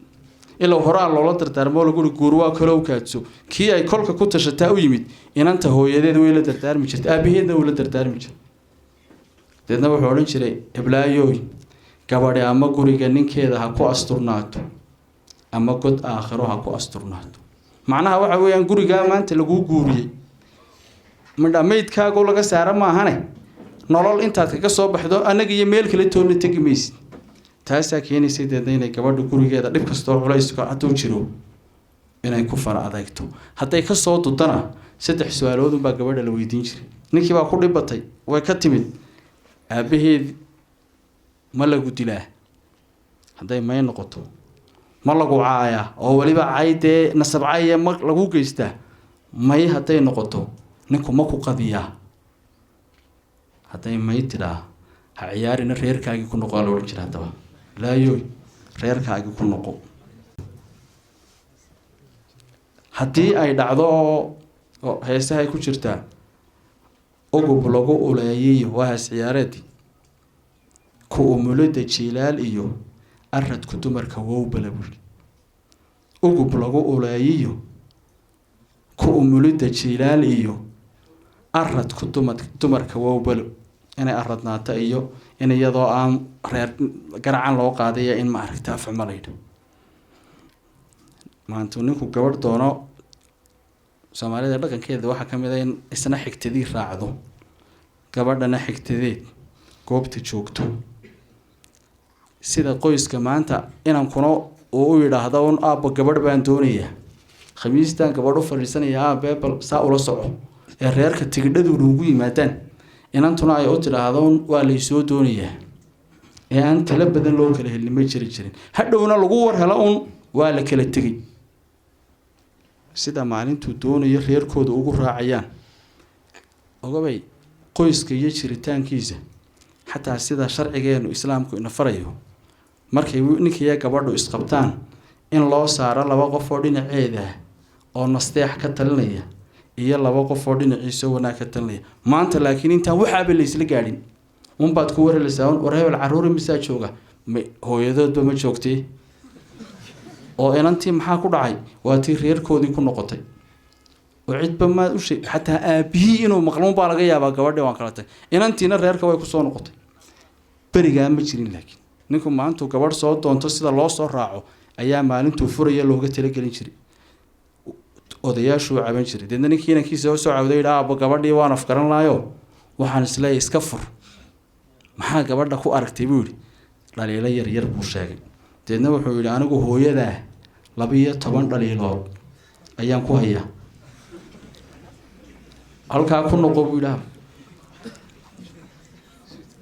ilaa horaa loola dardaarmo lagu guur waa kalow kaadso kii ay kolka ku tashataa u yimid inanta hooyadeed way la dardaarmi jirtay aabaheedna wuu la dardaarmi jiray. deedna wuxuu odhan jiray heblaayoy gabadhi ama guriga ninkeeda ha ku asturnaato ama god aakhiro ha ku asturnaato. macnaha waxa weeyaan gurigaa maanta laguu guuriyey midha maydkaagu laga saara maahane nolol intaad kaga soo baxdo annaga iyo meel kale toonna tegi maysid. taasaa keenaysay deedna inay gabadha gurigeeda dhib kastoo culayska hadduu jiro inay ku fara adeegto hadday ka soo dudana 3 su'aalood baa gabadha la weydiin jiray ninkii baa ku dhibatay way ka timid aabaheed ma lagu dilaa hadday may noqoto ma lagu caaya oo waliba caydee nasab caaya ma lagu geystaa may hadday noqoto ninku ma ku qadiyaa hadday may tiraa ha ciyaarina reerkaagii ku noqo la oran jiray hadaba laayo reerkaagii ku noqo haddii ay dhacdo oo heesaha ay ku jirtaa ogub lagu uleeyay waas ciyaareedii ku umulada jilaal iyo aradku dumarka wow balabul ogub lagu uleeyay ku umulada jilaal iyo aradku dumarka wow balab inay aradnaata iyo in iyadoo aan reer garacan loo qaadaya in ma aragta afcamalaydo maanta ninku gabadh doono Soomaalida dhaqankeeda waxa kamid ah in isna xigtadii raacdo gabadhana xigtadeed goobta joogto sida qoyska maanta inaan kuno oo u yiraahdo un aabba gabadh baan doonayaa khamiistan gabadh u fariisanaya beebal saa ula soco ee reerka tigidhadu ugu yimaadaan inantuna ay u tiraahdo waa la soo doonayaa ee aan tala badan loo kala helin ma jirin hadhowna lagu war helo un waa la kala tagay sida maalintu doonayo reerkooda ugu raacayaan ogabay qoyska iyo jiritaankiisa xataa sida sharcigeenu islaamku ina farayo markay ninkiya gabadhu isqabtaan in loo saaro 2 qof oo dhinaceeda oo nasteex ka talinaya iyo 2 qof oo dhinaciisa wanaag ka talinaya maanta laakiin inta waxaaba la isla gaadhin baad ku waraysaa warheebal caruur misaa jooga hooyadoodba ma joogtay oo inantii maxaa ku dhacay waa tii reerkoodii ku noqotay oo cidba ma u sheeg xataa aabihi inuu maqluun baa laga yaabaa gabadha waan kala tagay inantiina reerka way ku soo noqotay bariga ma jirin laakiin ninku maanta gabadh soo doonto sida loo soo raaco ayaa maalintuu furaya looga tala gelin jiray odayaashu caban jiray dadna ninkii inankiisa soo cawday aaba gabadhii waan afgaran laayo waxaan isleeyahay iska fur maxaa gabadha ku aragtay buu yiri dhaliilo yar yar buu sheegay dadna wuxuu yiri anigu hooyada 12 dhaliilood ayaan ku hayaa halka ku noqo buu yiraahdo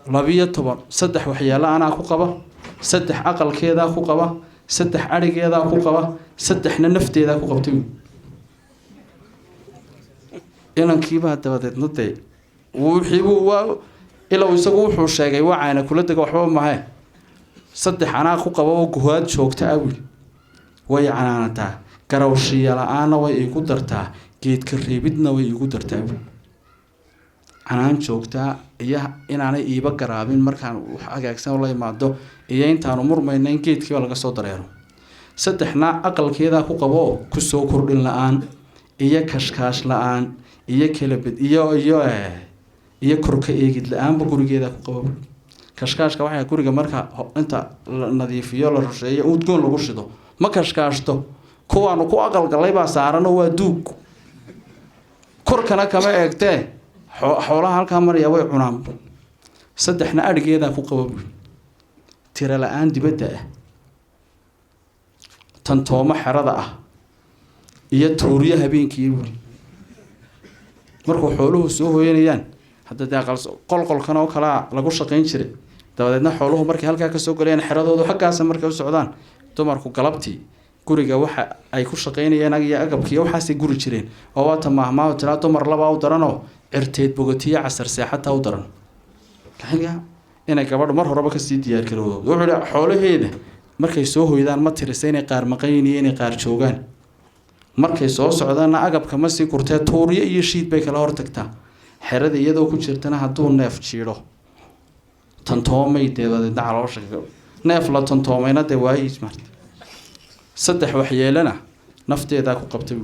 12 saddex waxyaalo ana ku qaba saddex aqalkeeda ku qaba saddex arigeeda ku qaba saddexna nafteeda ku qabtay inankiiba dabadeed notay waa ila isagu wuxuu sheegay wacaana kula daga waxba ma ahay saddex ana ku qaba oo guhaad joogta awil way canaanata garawshiya la'aana way igu dartaa geedka reebidna way igu dartaa canaan joogta iyo inaanay iiba garaabin markaan wax agaagsan la imaado iyo intaanu murmaynayn geedkii laga soo dareero saddexna aqalkeeda ku qabo ku soo kordhin la'aan iyo kashkaash la'aan iyo kelabid iyo korka eegid la'aan gurigeeda ku qabo kashkaashka waxa guriga marka inta la nadiifiyo la rusheeyo udgoon lagu shido ma kashkaashto kuwaanu ku aqal galay baa saaran waa duug korkana kama eegtee xoolaha halka maraya way cunaan saddexna arigeeda ku qabo tira la'aan dibadda ah tantooma xerada ah iyo tuuriya habeenkii markuu xooluhu soo hooyanayaan hadda daaqal qolqolkan oo kala lagu shaqeyn jiray dabadeedna xooluhu markay halka ka soo galeen xeradoodu xaggaas markay u socdaan dumarku galabtii guriga waxa ay ku shaqeynayaan iyo agabkii waxaas ay guri jireen oo waata maahmaaw tira dumar laba u daranoo cirteed bogatiya casar seexata u daran kaxiga inay gabadhu mar horeba ka sii diyaar garowdo wuxuu xoolaheeda markay soo hooydaan ma tirisay inay qaar maqayn iyo inay qaar joogaan markay soo socdaana agabka ma sii kurtee tuuriyo iyo shiid bay kala hortagtaa xerada iyadoo ku jirtana hadduu neef jiidho tantoomay deebadeedna caloosha neef la tantoomayna dee waa ismarta saddex waxyeelana nafteeda ku qabtay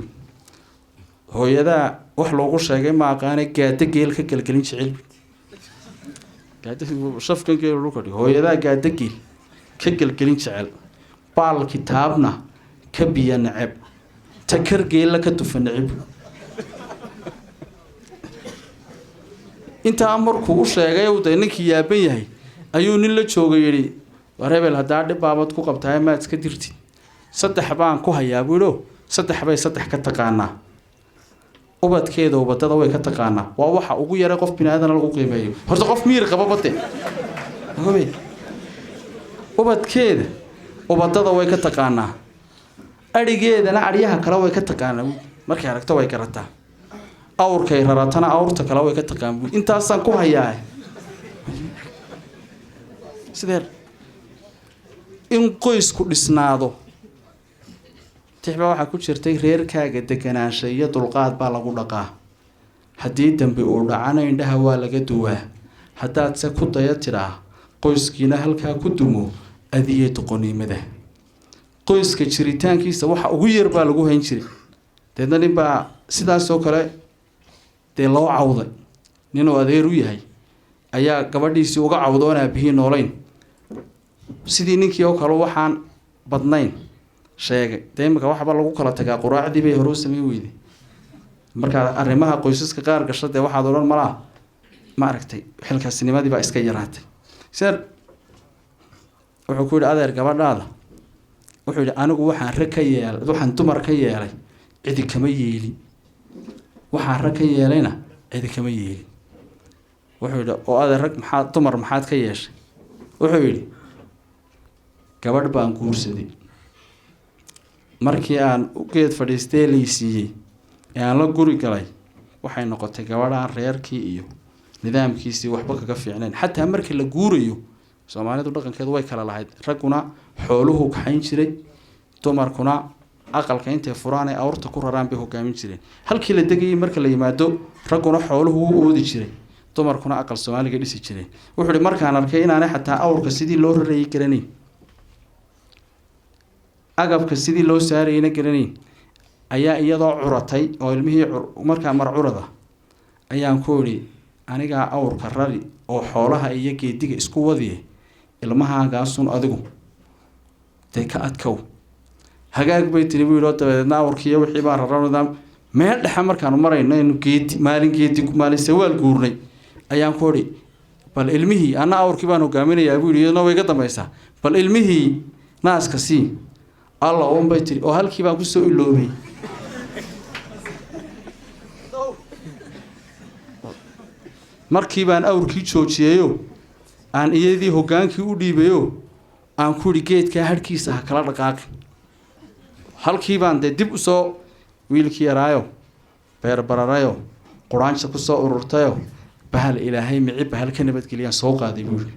hooyada wax loogu sheegay ma aqaanay gaada geel ka galgalin jecel gaada shafkan geel loo kordhi hooyada gaada geel ka galgalin jecel baal kitaabna ka biya nacab takar geel ka tufan nacab inta amarku u sheegay uu ninkii yaaban yahay ayuu nin la joogay yiri wareebel hadaa dhibaabad ku qabtaa ma iska dirtid saddex baan ku hayaa buulo saddex bay saddex ka taqaanaa ubadkeeda ubadada way ka taqaanaa waa waxa ugu yaray qof bini aadan lagu qiimeeyo horta qof miir qaba bade hubay ubadkeeda ubadada way ka taqaanaa arigeedana ariyaha kale way ka taqaanaa markay aragto way garataa awrkay raratana awrta kale way ka taqaanaa intaasaan ku hayaa sidee in qoysku dhisnaado tixba waxaa ku jirtay reerkaaga deganaansha iyo dulqaad baa lagu dhaqaa haddii dambe uu dhacana indhaha waa laga duwaa haddaad se ku daya tidhaa qoyskiina halkaa ku dumo adiye doqoniimada qoyska jiritaankiisa waxa ugu yar baa lagu hayn jiray deedna nin baa sidaasoo kale dee loo cawday ninuu adeer u yahay ayaa gabadhiisii uga cawdo oon aabihii noolayn sidii ninkii oo kale waxaan badnayn sheegay dee imika waxba lagu kala tagaa quraacdii bay hore u samayn weyday markaa arrimaha qoysaska qaar gasha dee waxaad odhan malaa ma aragtay xilkaasnimadii baa iska yaraatay seer wuxuu ku yidhi adeer gabadhaada wuxuu yidhi anigu waxaan rag ka yeelay waxaan dumar ka yeelay cidi kama yeelin waxaan rag ka yeelayna cidi kama yeelin wuxuu yidhi oo adeer rag maxaad dumar maxaad ka yeeshay wuxuu yidhi gabadh baan guursaday markii aan geed fadhiistee laysiiyey ee aan la guri galay waxay noqotay gabadhaan reerkii iyo nidaamkiisii waxba kaga fiicnayn xataa markii la guurayo soomaalidu dhaqankeedu way kala lahayd ragguna xooluhu kaxayn jiray dumarkuna aqalka intay furaan ay awrta ku raraan bay hogaamin jireen halkii la degayay marka la yimaado ragguna xooluhu u oodi jiray dumarkuna aqal soomaaliga dhisi jireen wuxuu ihi markaan arkay inaanay xataa awrka sidii loo rarayay garanayn agabka sidii loo saarayayna garanayn ayaa iyadoo curatay oo ilmihii markaa mar curada ayaan ku idhi anigaa awrka rari oo xoolaha iyo geediga isku wadiye ilmahaagaasun adigu dee ka adkow hagaag bay tiri buu yidhi dabadeedna awrkiiyo wixii baa raranadaa meel dhexe markaanu marayno aynu geedi maalin sawaal guurnay ayaan ku idhi bal ilmihii anna awrkii baan hogaaminayaa buu yidhi iyadna way ga dambaysaa bal ilmihii naaska sii alla unbay tiri oo halkii baan kusoo iloobay markii baan awrkii joojiyeyo aan iyadii hogaankii u dhiibayo aan ku idhi geedkaa harhkiisa ha kala dhaqaaqi halkii baan dee dib usoo wiilkii yaraayo beerbararayo quraanjta kusoo ururtayo bahal ilaahay mici bahal ka nabadgeliyaan soo qaaday buu yidhi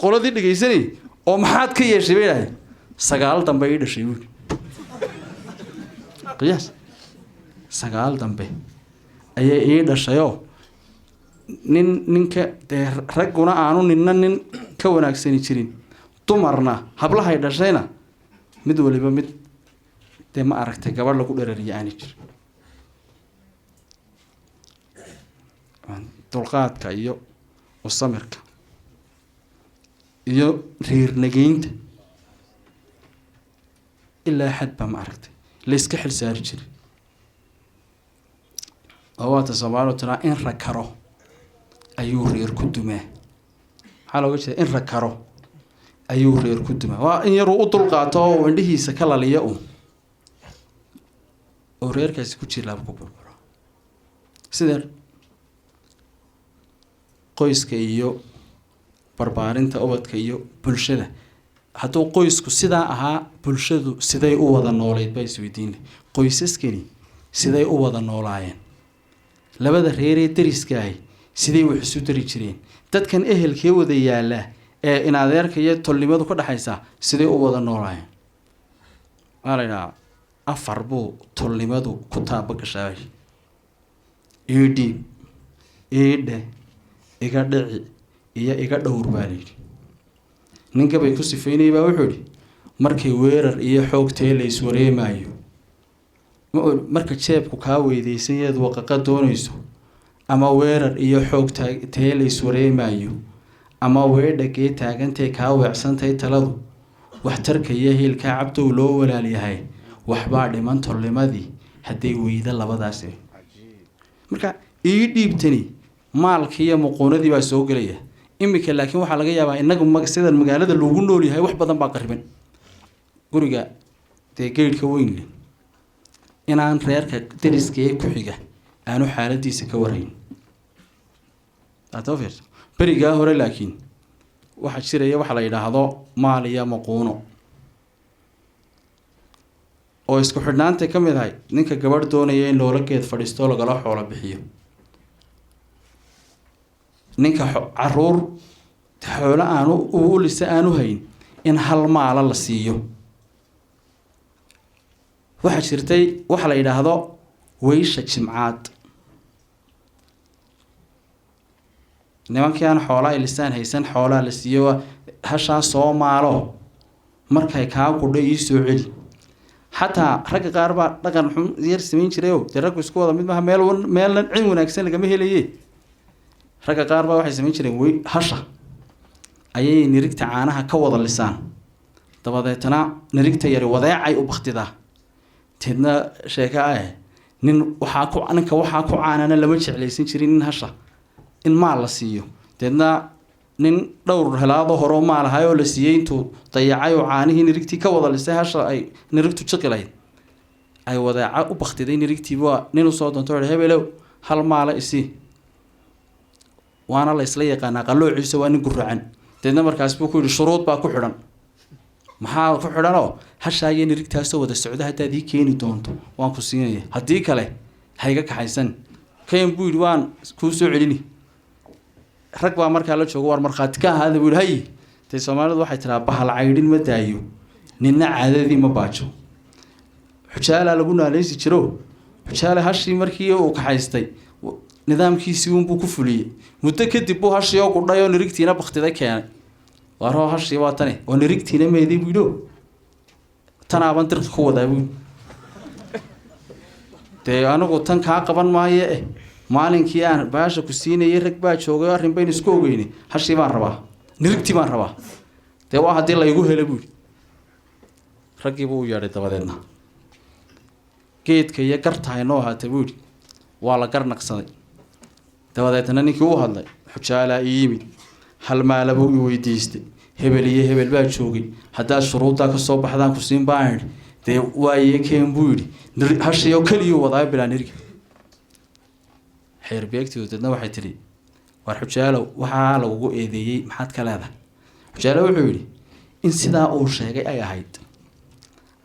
qoladii dhegaysanay oo maxaad ka yeeshay bay idhahdeen 9 dambe ii dhashay buu qiyaas 9 dambe ayay ii dhashayoo ninka dee ragguna aanu nin ka wanaagsani jirin dumarna hablahay dhashayna mid waliba mid dee ma aragtay gabadh lagu dherariya aani jir dulqaadka iyo usamirka iyo reernageynta ilaa xad baa ma aragtay layska xil saari jiray oo waata soomaalidu tiraa in rakaro ayuu reer ku dumaa maxaa looga jeeda in rakaro ayuu reer ku dumaa waa in yaruu u dulqaato oo indhihiisa ka laliya oo reerkaasi ku jilaaba ku burburo sidee qoyska iyo barbaarinta ubadka iyo bulshada hadduu qoysku sidaa ahaa bulshadu siday u wada noolayd baa isweydiinay qoysaskani siday u wada noolaayeen labada reeree dariskaahi siday wax isu dari jireen dadkan ehelkee wada yaala ee in adeerka iyo tolnimadu ka dhaxaysa siday u wada noolaayeen waa la yidhaha 4 buu tolnimadu ku taabagashaa dhiib eedhe iga dhici iyo iga dhowr baa layidhi ninkabay ku sifaynayay baa wuxuu idhi markay weerar iyo xoogtee la iswareemayo marka jeebku kaa weydaysan yaad waqaqa doonayso ama weerar iyo xoog tee la iswareemayo ama weedhagee taagantay kaa weecsantay taladu waxtarka iyo hiilkaa cabdow loo walaalyahay waxbaa dhiman tolnimadii hadday weyda labadaas marka ii dhiibtani maalkii iyo muquunadii baa soo gelaya imika laakiin waxaa laga yaabaa inagu sidan magaalada loogu nool yahay wax badan baa qariban guriga dee geedhka weyn leh inaan reerka deriska ee ku xiga aanu xaaladiisa ka warayn aad fiirso berigaa hore laakiin waxaa jiraya waxa la yidhaahdo maal iyo maquuno oo isku xidhnaantay ka mid ahay ninka gabadh doonaya in loola geed fadhiisto lagala xoolo bixiyo ninka caruur xoolo aanu u lisa aanu hayn in hal maala la siiyo waxaa jirtay waxa la yidhaahdo weysha jimcaad nimankii aan xoolaa lisaan haysan xoolaa la siiyo hashaa soo maalo markay kaa qudha ii soo celi xataa ragga qaar baa dhaqan xun yar samayn jiray oo dee raggu isku wada mid maaha meelna cin wanaagsan lagama helaye ragga qaar baa waxay samayn jireen hasha ayay nirigta caanaha ka wada lisaan dabadeetana nirigta yari wadeecay u baktidaa teedna sheeka ah ninka waxaa ku caanana lama jeclaysan jirin in hasha in maal la siiyo deedna nin dhowr helaado horeo maal ahay oo la siiyey intuu dayacay oo caanihii nirigtii ka wada lisay hasha ay nirigtu jiqilayd ay wadeeca u baktiday nirigtiiba nin usoo doonto hebelow hal maala isii waana la isla yaqaanaa qalloociisa waa nin guracan deedna markaas buu ku yidhi shuruud baa ku xidhan maxaa ku xidhanoo hashaa iyo nirigtaasoo wada socda haddaad ii keeni doonto waan ku siinaya haddii kale hayga kaxaysan kayn buu yidhi waan kuu soo celini rag baa markaa la joogo war markhaati ka ahaada buu yidhi hay dee soomaalidu waxay tiraa bahal caydhin ma daayo ninna caadadii ma baajo xujaalaa lagu naaleysi jiro xujaale hashii markii uu kaxaystay nidaamkiisii unbuu ku fuliyey muddo kadib buu hashii oo gudhay oo nirigtiina baktiday keenay waroo hashii waa tani oo nirigtiina meeday buu yidhi tanaaban dirqi ku wadaa buu dee anigu tan kaa qaban maayo maalinkii aan baasha ku siinayay rag baa joogay arrin baynu isku ogeynay hashii baan rabaa nirigtii baan rabaa dee waa haddii laygu helo buu yidhi raggii buu u yeedhay dabadeedna geedka iyo gartahay noo haatay buu yidhi waa la garnaqsaday dabadeedna ninkii u hadlay xujaalaa ii yimid hal maala buu i weydiistay hebel iyo hebel baa joogay haddaad shuruuddaa ka soo baxdaan ku siin baan idhi dee waaye keen buu yidhi hashii oo keliyuu wadaa bilaa nirigi xeer beegtidu deedna waxay tidhi war xujaalow waxaa lagugu eedeeyey maxaad ka leedahay xujaalo wuxuu yidhi in sidaa uu sheegay ay ahayd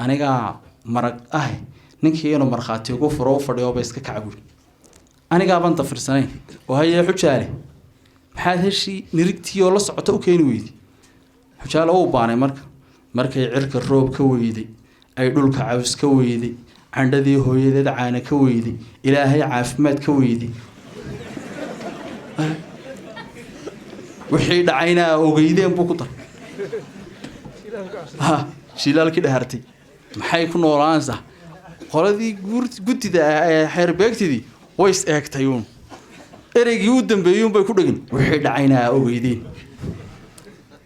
anigaa marag ah ninkii inuu markhaati ugu furo u fadhiyooba iska kaca buuri anigaaban dafirsanayn oo hayee xujaale maxaad heshii nirigtii oo la socota u keeni weyday xujaalo uu baanay markay cirka roob ka weyday ay dhulka caws ka weyday candhadii hooyadeed caana ka weyday ilaahay caafimaad ka weyday wixii dhacayna ogeydeen buu ku daray shilaalkii dhahartay maxay ku noolaanaysaa qoladii guddida xeer beegtidii way is eegtay uun ereygii u dambeeyey bay ku dhegin wixii dhacayna ogeydeen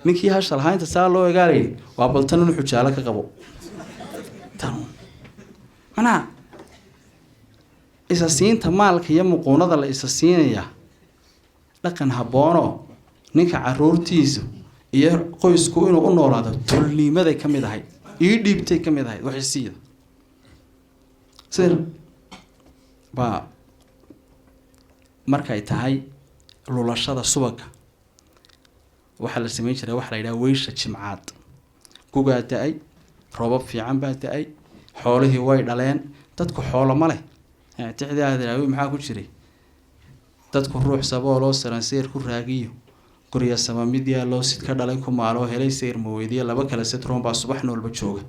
ninkii hasha lahaynta saa loo egaalayay waa baltan in xujaalo ka qabo tan manaa isa siinta maalka iyo muquunada la isa siinayaa dhaqan habboonoo ninka caruurtiisa iyo qoysku inuu u noolaado tulniimaday ka mid ahayd ii dhiibtay ka mid ahayd waxisiida sida baa markay tahay lulashada subaga waxaa la samayn jiray waxa la yidhaha weysha jimcaad gugaa da-ay roobab fiican baa da-ay xoolihii way dhaleen dadku xoolo ma leh tixdaadaawi maxaa ku jiray dadku ruux sabooloo saranseer ku raagiyo gurya sama mid yaaloo sid ka dhalay ku maaloo helay sayr maweydiya laba kale setroon baa subax noolba jooga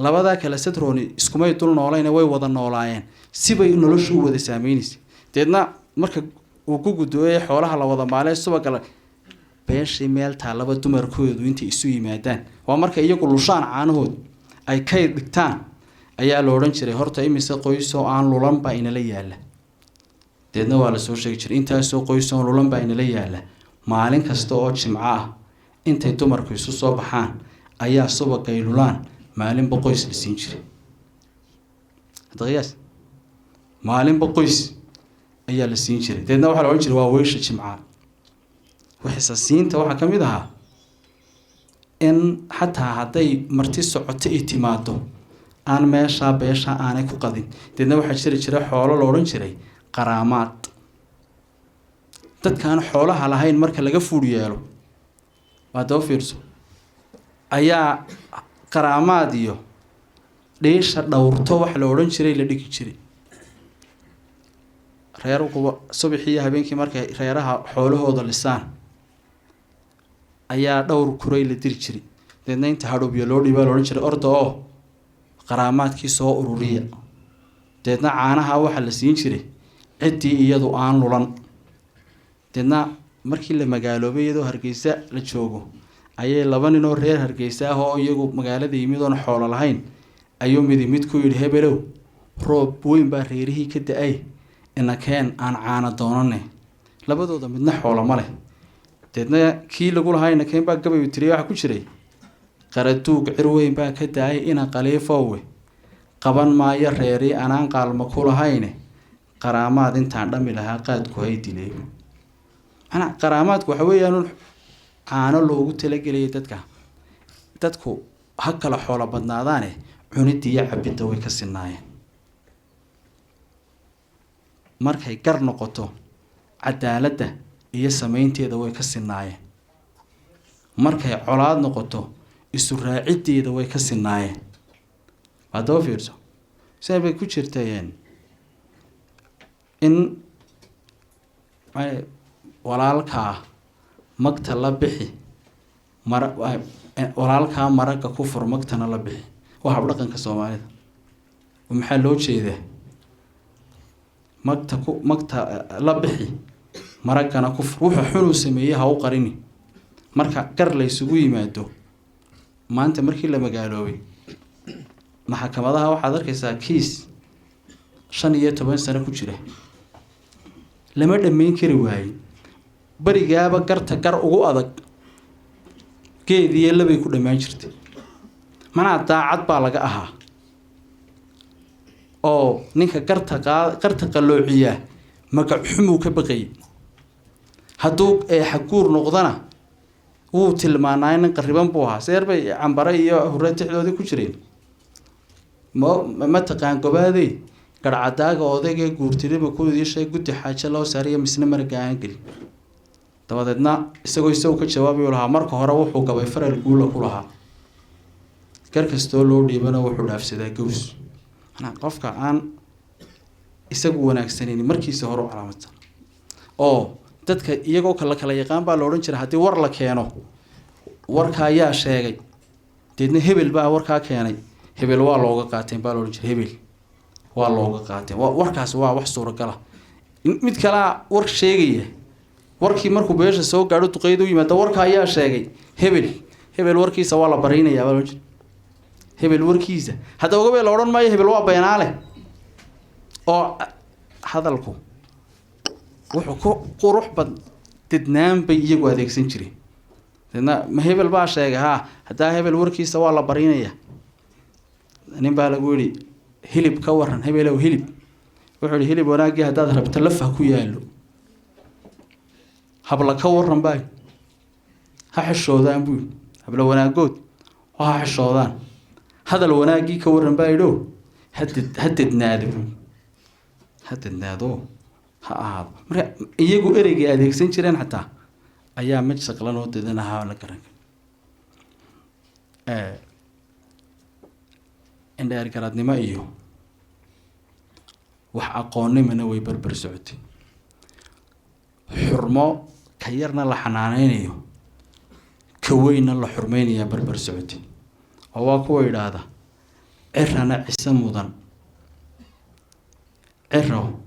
labadaa kale setrooni iskumay dul noolayna way wada noolaayeen sibay noloshu u wada saameynaysa deedna marka uu ku gudooyay xoolaha la wada maalee subagala beeshii meel taalaba dumarkoodu intay isu yimaadaan waa marka iyagu lushaan caanahood ay kayd dhigtaan ayaa la odhan jiray horta imise qoysoo aan lulan baa inala yaala deedna waa lasoo sheegi jiray intaasoo qoysoo lulan baa inala yaala maalin kasta oo jimco ah intay dumarku isu soo baxaan ayaa subagay lulaan maalinba qoys la siin jiray qiyaas maalinba qoys ayaa la siin jiray deedna waxaa la odhan jiray waa weysha jimca wixisa siinta waxaa ka mid ahaa in xataa hadday marti socoto ay timaado aan meeshaa beeshaa aanay ku qadin. deedna waxaa jiri jira xoolo la odhan jiray qaraamaad. dadkaan xoolaha lahayn marka laga fuudh yeelo waa daba fiirso ayaa qaraamaad iyo dhiisha dhowrto wax la odhan jiray la dhigi jiray. reerkuwa subaxii iyo habeenkii markay reeraha xoolahooda lisaan ayaa dhowr kuray la diri jiray. deedna inta hadhuubyo loo dhiibaa la odhan jiray orda oo qaraamaadkii soo ururiya. deedna caanaha waxaa la siin jiray ciddii iyadu aan lulan. deedna markii la magaaloobay iyadoo Hargeysa la joogo ayay laba nin oo reer Hargeysa ah oo iyagu magaalada yimid oon xoolo lahayn ayuu mid ku yidhi hebelow roob weyn baa reerihii ka da-ay inakeen aan caana doonane. labadooda midna xoolo ma leh. deedna kii lagu lahaa inakeen baa gabayu tiriya waxa ku jiray qaraduug cir weyn baa ka da-ay ina qaliifoowe qaban maayo reerii anaan qaalma ku lahayne qaraamaad intaan dhami lahaa qaadku hay dilay. ana qaraamaadku waxa weeyaan caano loogu talageliyay dadku ha kala xoolo badnaadaane cunidii iyo cabidda way ka sinaayeen. markay gar noqoto cadaaladda iyo samaynteeda way ka sinaayeen. markay colaad noqoto isu raacideeda way ka sinaayeen. waa daba fiirso sidee bay ku jirtayeen in walaalkaa magta la bixi walaalkaa maragga ku fur magtana la bixi. waa habdhaqanka Soomaalida. maxaa loo jeedaa magta la bixi maraggana ku fur wuxuu xun u sameeyay ha u qarini. marka gar la isugu yimaado maanta markii la magaaloobay maxkamadaha waxaad arkaysaa kiis 15 sano ku jira lama dhameyn kari waayay. barigaaba garta gar ugu adag geediye labay ku dhamaan jirtay. manaa daacad baa laga ahaa oo ninka garta qaloociya magac xumuu ka baqay. hadduu xaguur noqdana wuu tilmaanaa in qariban buu ahaa. seer bay cambare iyo hore tixdoodii ku jireen. ma taqaan gobaaday garcadaaga odayga guurtirima ku yeeshay guddi xaajo loo saariyo misna marga aan gali. dabadeedna isagoo ka jawaabayo lahaa marka hore wuxuu gabay faral guula ku lahaa gar kastoo loo dhiibana wuxuu dhaafsadaa gows. qofka aan isagu wanaagsaneyn markiisa hore u calaamadsan oo dadka iyagoo kala yaqaan baa la odhan jiray haddii war la keeno warka ayaa sheegay deedna hebel baa warkaa keenay hebel waa looga qaateen baa la odhan jiray hebel waa looga qaateen. warkaas waa wax suuragal ah. mid kale war sheegaya warkii markuu beesha soo gaadho duqeyd u yimaado warka ayaa sheegay hebel warkiisa waa la barinayaa baa la odhan jiray. hebel warkiisa hadda oga la odhan maayo hebel waa beenaale. oo hadalku wuxuu ku qurux bad dadnaan bay iyagu adeegsan jireen. deedna ma hebel baa sheegay haddaa hebel warkiisa waa la barinayaa. nin baa lagu yidhi hilib ka waran hebelow hilib. wuxuu yidhi hilib wanaaggii haddaad rabto lafah ku yaallo. habla ka waran baa ha xishoodaan buu yidhi. habla wanaagood ha xishoodaan. hadal wanaaggii ka waran baa yidhi hadadnaado ha ahaado. marka iyagu ereygay adeegsan jireen xataa ayaa mid shaqlan oo deedan ahaa la garan. indheer garadnimo iyo wax aqoonnimana way barbar socotay. xurmo ka yarna la xanaaneynayo ka weynna la xurmeynayaa barbar socotay. oo waa kuwa yidhaahda cirana cise mudan ciro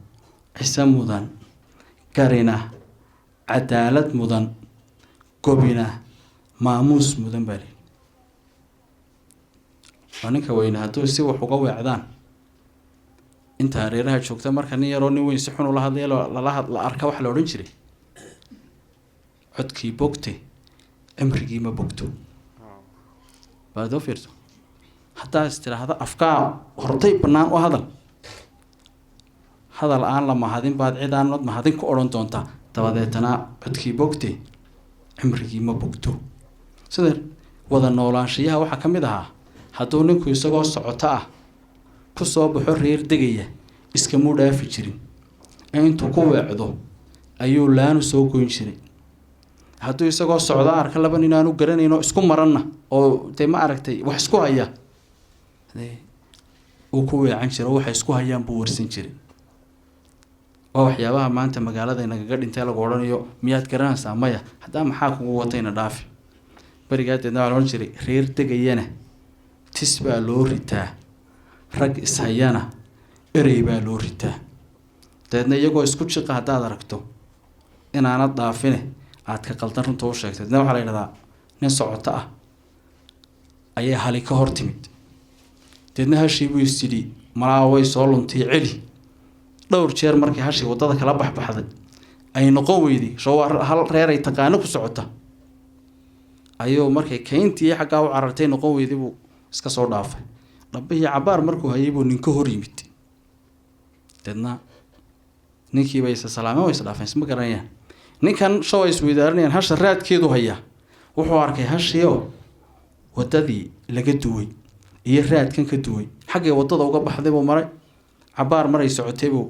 cise mudan garina cadaalad mudan gobina maamuus mudan baa lii. waa ninka weyne hadduu si wax uga weecdaan inta hareeraha joogta marka nin yaroo nin weyn si xun ula hadlaya la arka waxa la odhan jiray codkii bogte cimrigii ma bogto. baad oo fiirso haddaa is tiraahdo afkaa hortay bannaan u hadal aan la mahadin baad cid aan mahadin ku odhan doontaa. dabadeetana codkii bogte cimrigii ma bogto. sida wada noolaanshiyaha waxaa ka mid ahaa hadduu ninku isagoo socoto ah ku soo baxo reer degaya iskamuu dhaafi jirin ee intuu ku weecdo ayuu laanu soo goyn jiray hadduu isagoo socdo arka laba nin aanu garanayno isku maranna oo dee ma aragtay wax isku haya uu ku weecan jiro waxay isku hayaan buu warsan jiray waa waxyaabaha maanta magaalada inagaga dhintay lagu odhanayo miyaad garanaysaa maya haddaa maxaa kugu watayna dhaafi berigaaddeedna waa la odhan jiray reer degayana tis baa loo ritaa rag ishayana erey baa loo ritaa dabeedna iyagoo isku jiqa haddaad aragto inaanad dhaafine aad ka qaldan runta u sheegtay dabeedna waxaa la yidhahdaa nin socoto ah ayaa hali ka hor timid dabeedna hashii buu isyidhi malaa way soo luntay celi dhowr jeer markii hashii waddada kala baxbaxday ay noqon weyday soo hal reer ay taqaano ku socota ayuu markay kayntii xaggaa u carartay noqon weyday buu iska soo dhaafay dhabbihii cabaar markuu hayay buu ninka hor yimid dabeedna ninkiiba isa salaameen way is dhaafeen isma garanayaan ninkan show ay isweydaarinayaan hasha raadkeedu hayaa wuxuu arkay hashiio waddadii laga duway iyo raadkan ka duway xaggay waddada uga baxday buu maray cabaar maray socotay buu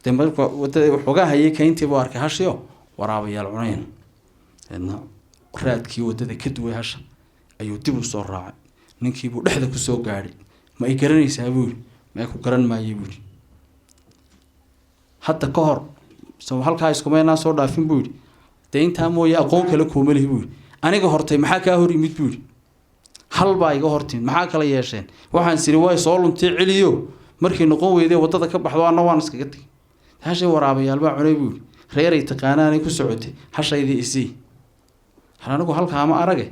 dee marka waddada waxoogaa hayay kayntii buu arkay hashio waraabayaal cunayn dabeedna raadkii waddada ka duway hasha ayuu dib u soo raacay ninkiibuu dhexda ku soo gaadhay ma ay garanaysaa buu yidhi ma ay ku garan maayay buu yidhi hadda ka hor so halkaa iskumaynaa soo dhaafin buu yidhi dee intaa mooye aqoon kale kuuma lihi buu yidhi aniga hortay maxaa kaa hor yimid buu yidhi hal baa iga hortimid maxaa kala yeesheen waxaan siri way soo luntay celiyo markii noqon weyday waddada ka baxdo anna waan iskaga tegay hashay waraabayaal baa cunay buu yidhi reeray taqaanaanay ku socotay hashaydii isii hal anigu halkaama arage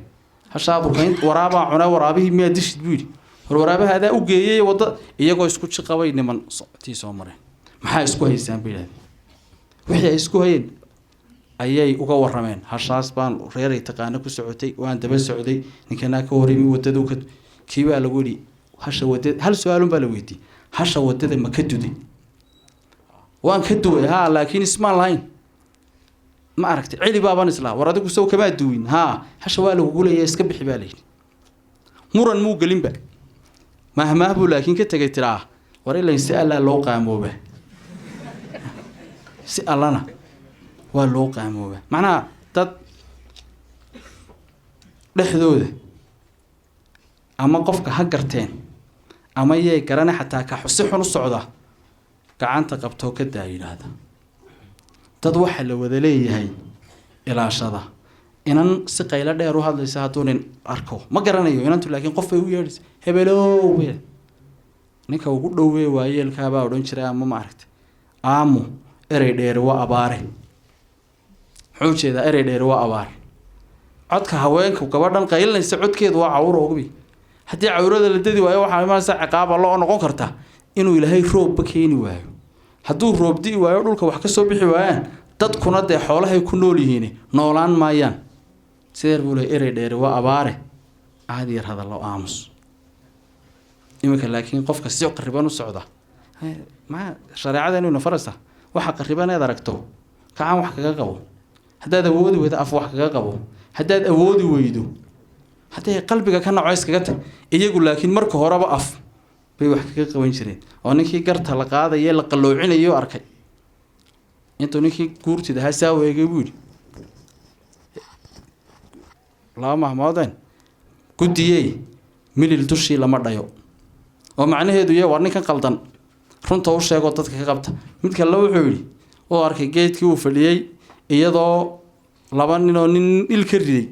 hashaa burkayn waraabaa cunay waraabihii miyaa dishid buu yidhi war waraabaha adaa u geeyey wadda iyagoo isku jiqabay niman tii soo mareen maxaa isku haysaan bay yidhahdeen wixii ay isku hayeen ayay uga warrameen hashaas baan reeray taqaano ku socotay waan daba socday ninkanaa ka horimi waddadu ka kii baa lagu yidhi hasha waddada hal su-aalun baa la weydiiyey hasha waddada ma ka duday waan ka duway haa laakiin ismaan lahayn ma aragtay celi baabaan islaa war adigu sow kamaa duwin haa hasha waa lagugu leeyahay iska bixi baa layidhi muran muu gelinba mahmaah buu laakiin ka tegay tiraa war ilayn si allaa loo qaamooba si allana waa loo qaamooba macnaha dad dhexdooda ama qofka ha garteen ama yay garane xataa ka xusi xun u socda gacanta qabtoo ka daa yidhaahda dad waxaa la wada leeyahay ilaashada inan si qaylo dheer u hadlaysa hadduu nin arko ma garanayo inantu laakiin qof bay u yeedhaysa hebelow bay ninka ugu dhowee waayeelkaabaa odhan jiray ama ma aragtay aamu erey dheeri waa abaare muxuu jeedaa erey dheeri waa abaar codka haweenka gabadhan qaylinaysa codkeedu waa cawro ogbi haddii cawrada la dadi waayo waxaa imaanaysa ciqaab alla oo noqon karta inuu ilaahay roobba keeni waayo hadduu roob di'i waayo dhulka wax ka soo bixi waayaan dadkuna dee xoolahay ku nool yihiin noolaan maayaan sideer buu leey erey dheeri waa abaare aad yar hadallo aamus iminka laakiin qofka si qariban u socda ma shareecada inuu farasa waxa qariban aad aragto kacan wax kaga qabo haddaad awoodi weydo af wax kaga qabo haddaad awoodi weydo hadday qalbiga ka nacoys kaga tag iyagu laakiin marka horeba af bay wax kaga qaban jireen oo ninkii garta la qaadaya la qalloocinayo arkay intuu ninkii guurtida ha saa weegay buu yidhi laba mahmoodeen guddiyey milil dushii lama dhayo oo macnaheedu yee war ninkan qaldan runta u sheegoo dadka ka qabta mid kale wuxuu yidhi uu arkay geedkii uu fadhiyey iyadoo laba ninoo nin il ka riday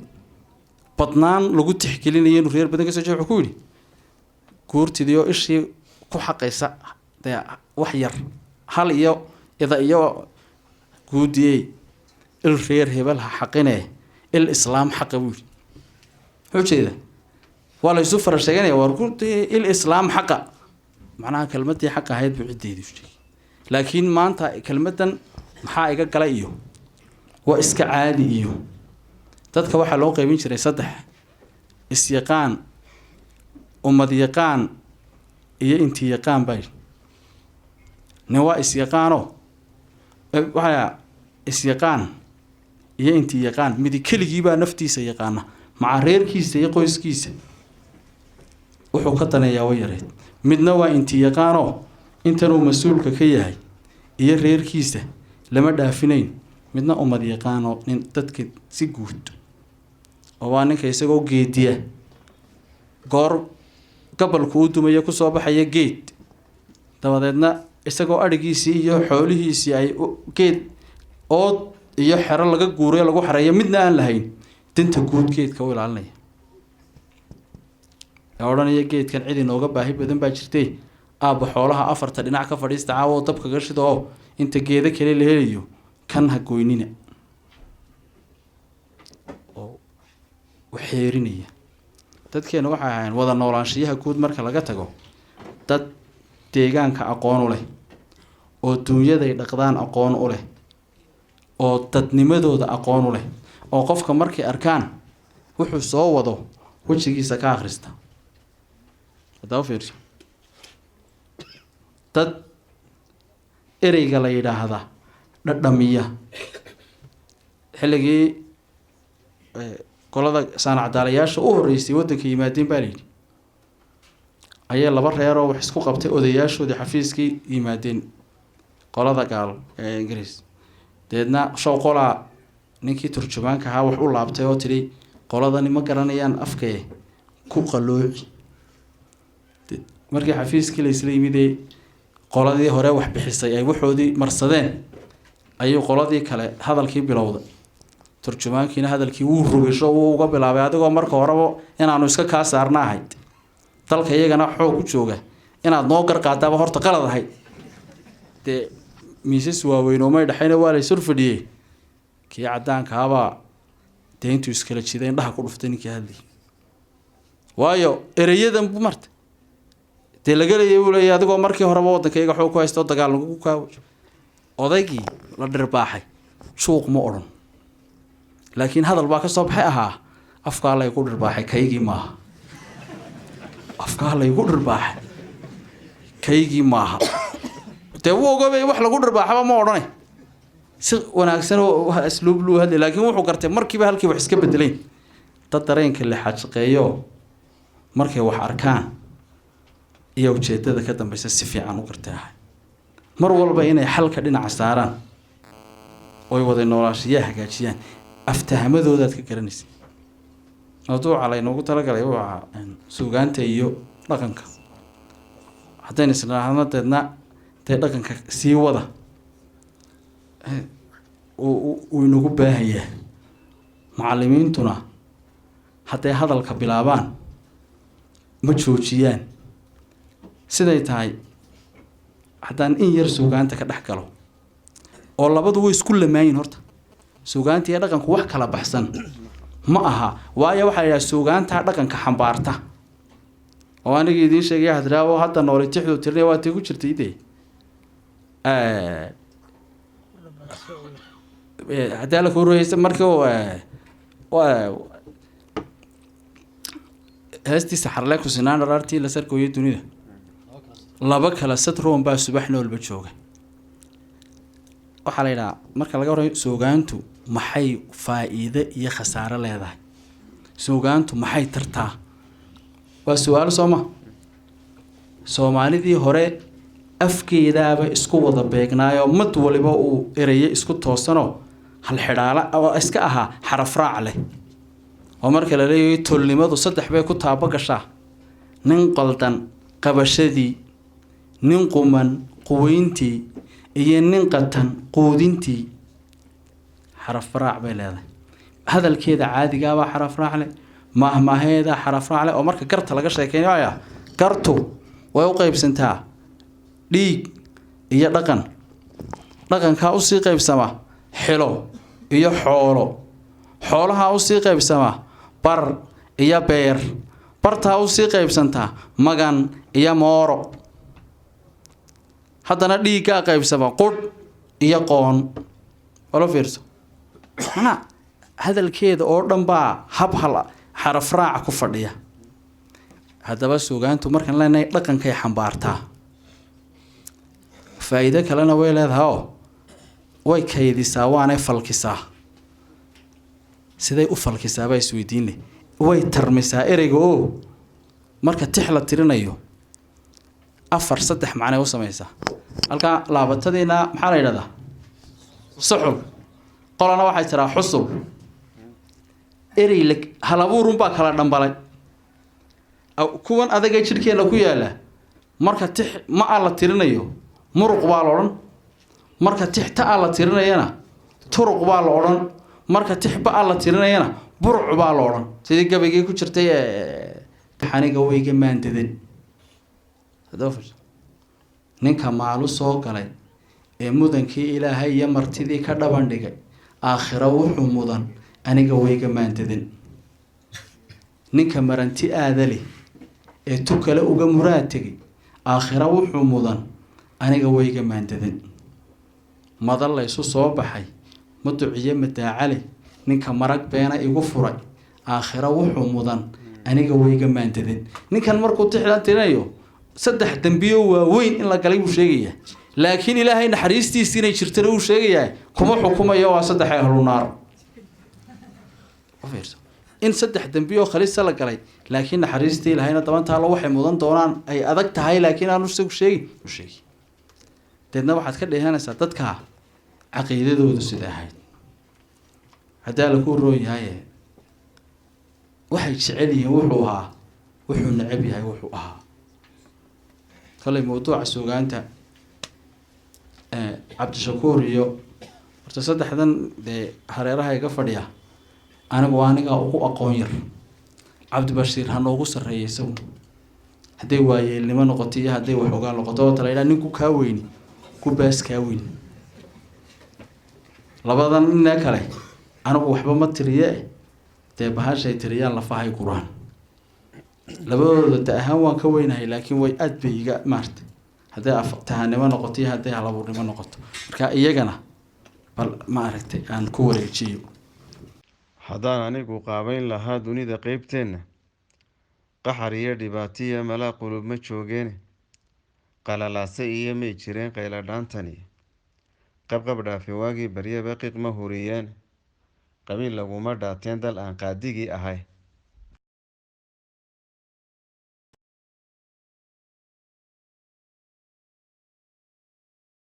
badnaan lagu tixgelinaya inuu reer badan ka soo jeedo wuxuu ku yidhi guurtidii oo ishii ku xaqaysa dee wax yar hal iyo ida iyo guudiyey il reer hebel ha xaqinee il islaam xaqa buu yidhi muxuu jeeda waa la isu fara sheeganaya war guurtii il islaam xaqa macnaha kelmadii xaq ahayd buu ciddeedii sheegay laakiin maanta kelmadan maxaa iga gala iyo waa iska caadi iyo dadka waxaa loo qaybin jiray 3 isyaqaan ummad yaqaan iyo intii yaqaan bay nin waa isyaqaano waxaa isyaqaan iyo intii yaqaan mid keligii baa naftiisa yaqaana maca reerkiisa iyo qoyskiisa wuxuu ka daneeyaa way yareed. midna waa inti yaqaanoo intanuu mas-uulka ka yahay iyo reerkiisa lama dhaafinayn. midna ummad yaqaanoo nin dadka si guud oo waa ninka isagoo geediya goor gabalku u dumaya kusoo baxaya geed dabadeedna isagoo adhigiisii iyo xoolihiisii ay geed ood iyo xero laga guuray lagu xareeyo midna aan lahayn dinta guud geedka u ilaalinaya. odhanaya geedkan cid inooga baahi badan baa jirtay aabba xoolaha afarta dhinac ka fadhiista caawo dabka ga shida oo inta geeda kale la helayo kan ha goynina oo waxeerinaya. dadkeena waxay ahayn wada noolaanshiyaha guud marka laga tago dad deegaanka aqoon u leh oo dunyaday dhaqdaan aqoon u leh oo dadnimadooda aqoon u leh oo qofka markay arkaan wuxuu soo wado wejigiisa ka akhrista. haddaba fiirso dad ereyga la yidhaahda dhadhamiya xilligii qolada saanacdaalayaasha u horreysay waddanka yimaadeen baa layidhi ayay laba reeroo wax isku qabtay odayaashoodii xafiiskii yimaadeen qolada gaal ee ingiriis. deedna show qolaa ninkii turjumaanka ahaa wax u laabtay oo tidhi qoladani ma garanayaan afkee ku qalooci. markii xafiiskii la isla yimidee qoladii hore wax bixisay ay waxoodii marsadeen ayuu qoladii kale hadalkii bilowday. turjumaankiina hadalkii wuu rogisho wuu uga bilaabay adigoo marka horeba inaanu iska kaa saarna ahayd dalka iyagana xoog ku jooga inaad noo garqaadaaba horta qalad ahayd. dee miisas waaweyn oo may dhexayna waa la isur fadhiyey kii caddaankaabaa dee intuu iskala jiday indhaha ku dhuftay ninkii hadlayay. waayo ereyadan bu marta dee laga leeyay uu leeyahay adigoo markii horeba waddankayga xoog ku haysto dagaal lagu kaawo. odaygii la dhirbaaxay suuq ma odhan laakiin hadal baa ka soo baxay ahaa afkaa laygu dhirbaaxay kaygii maaha. afkaa laygu dhirbaaxay kaygii maaha. dee wuu ogoobay wax lagu dhirbaaxaba ma odhanay si wanaagsan oo asluub luu hadlay laakiin wuxuu gartay markiiba halkii wax iska bedelayn. dad dareenka la xajiqeeyo markay wax arkaan iyo ujeedada ka dambaysa si fiican u gartay ahay mar walba inay xalka dhinaca saaraan oy wada noolaashiyaha hagaajiyaan aftahamadoodaad ka garanaysa. mawduuca laynoogu talagalay waa suugaanta iyo dhaqanka. haddayna isnidhaahno deedna dee dhaqanka sii wada uu inagu baahayaa. macallimiintuna hadday hadalka bilaabaan ma joojiyaan. siday tahay haddaan in yar suugaanta ka dhex galo oo labadu way isku lamaayin horta suugaanta iyo dhaqanku wax kala baxsan ma aha. waayo waxaa la yidhaha suugaantaa dhaqanka xambaarta oo anigii idiin sheegaya hadraawo hadda noole tixdu tirnay waa tii ku jirtay dee haddii la kuureysa markii heestiisa xarle ku sinaan dharaartii la sarkooyay dunida laba kala sadroon baa subax noolba jooga. waxaa la yidhaha marka laga horeeyo suugaantu maxay faa-iide iyo khasaare leedahay. suugaantu maxay tartaa waa su-aalo sooma. soomaalidii hore afkeedaaba isku wada beegnaayo mad waliba uu ereye isku toosanoo hal xidhaala oo iska ahaa xaraf raac leh. oo marka la leeyahay tolnimadu saddex bay ku taabo gashaa nin qaldan qabashadii nin quman quweyntii iyo nin qatan quudintii. xaraf raac bay leedahay. hadalkeeda caadigaabaa xaraf raac leh mahmaheeda xaraf raac leh. oo marka garta laga sheekeynaya gartu way u qaybsantaa dhiig iyo dhaqan. dhaqankaa usii qaybsama xilo iyo xoolo. xoolahaa usii qaybsama bar iyo beer. bartaa usii qaybsantaa magan iyo mooro. haddana dhiiggaa qaybsama qudh iyo qoon. walo fiirso manaa hadalkeeda oo dhan baa hab hal xaraf raaca ku fadhiya. haddaba suugaantu markaan leenahay dhaqankay xambaartaa faa-iido kalena way leedahay oo way kaydisaa waanay falkisaa. siday u falkisaabaa isweydiin leh way tarmisaa ereyga oo marka tix la tirinayo afar saddex macnay u samaysaa halkaa laabatadiina maxaa la yidhahdaa suxul qolana waxay tiraa xusul erey halabuurunbaa kala dhambalay kuwan adaga jidhkeena ku yaala marka tix ma a la tirinayo muruq baa la odhan marka tix ta a la tirinayana turuq baa la odhan marka tix ba a la tirinayana buruc baa la odhan sidii gabaygii ku jirtay aniga wayga maandadan ninka maalu soo galay ee mudankii ilaahay iyo martidii ka dhaban dhigay aakhiro wuxuu mudan aniga wayga maandadan ninka maranti aada leh ee tu kale uga muraad tegay aakhiro wuxuu mudan aniga wayga maandadan madal laysu soo baxay ma duciye madaacale ninka marag beena igu furay aakhiro wuxuu mudan aniga wayga maandadan ninkan markuu tixlan tirinayo saddex dambiyo waaweyn in la galay buu sheegayaa laakiin ilaahay naxariistiisa inay jirtana uu sheegayaa kuma xukumayo waa saddex ahlu naar in saddex dambiyo khalisa la galay laakiin naxariistii ilaahayna dabantaalo waxay mudan doonaan ay adag tahay laakiin aanu isagu sheegin u sheegi deedna waxaad ka dheehanaysaa dadka caqiidadoodu sida ahayd haddaa laku roon yahaye waxay jecel yihiin wuxuu ahaa wuxuu necab yahay wuxuu ahaa kolay mawduuca sugaanta cabdishakuur iyo horta saddexdan dee hareeraha iga fadhiya aniga ugu aqoon yar cabdibashiir ha noogu sarreeya isagu hadday waayeelnimo noqoto iyo hadday wax ogaan noqoto oo tala ninku kaa weyni ku baas kaa weyni labadan inee kale anigu waxba ma tiriye dee bahashay tiriyaan lafahay quraan labadooda da ahaan waan ka weynahay laakiin way aad bay iga maartay hadday tahanimo noqoto iyo hadday halabuurnimo noqoto marka iyagana bal ma aragtay aan ku wareejiyo haddaan anigu qaabayn lahaa dunida qeybteenna qaxar iyo dhibaatiya malaa qulub ma joogeene qalalaase iyo may jireen qayladhaantani qabqab dhaafe waagii baryaba qiiq ma huriyeen qabiil laguma dhaateen dal aan qaadigii ahay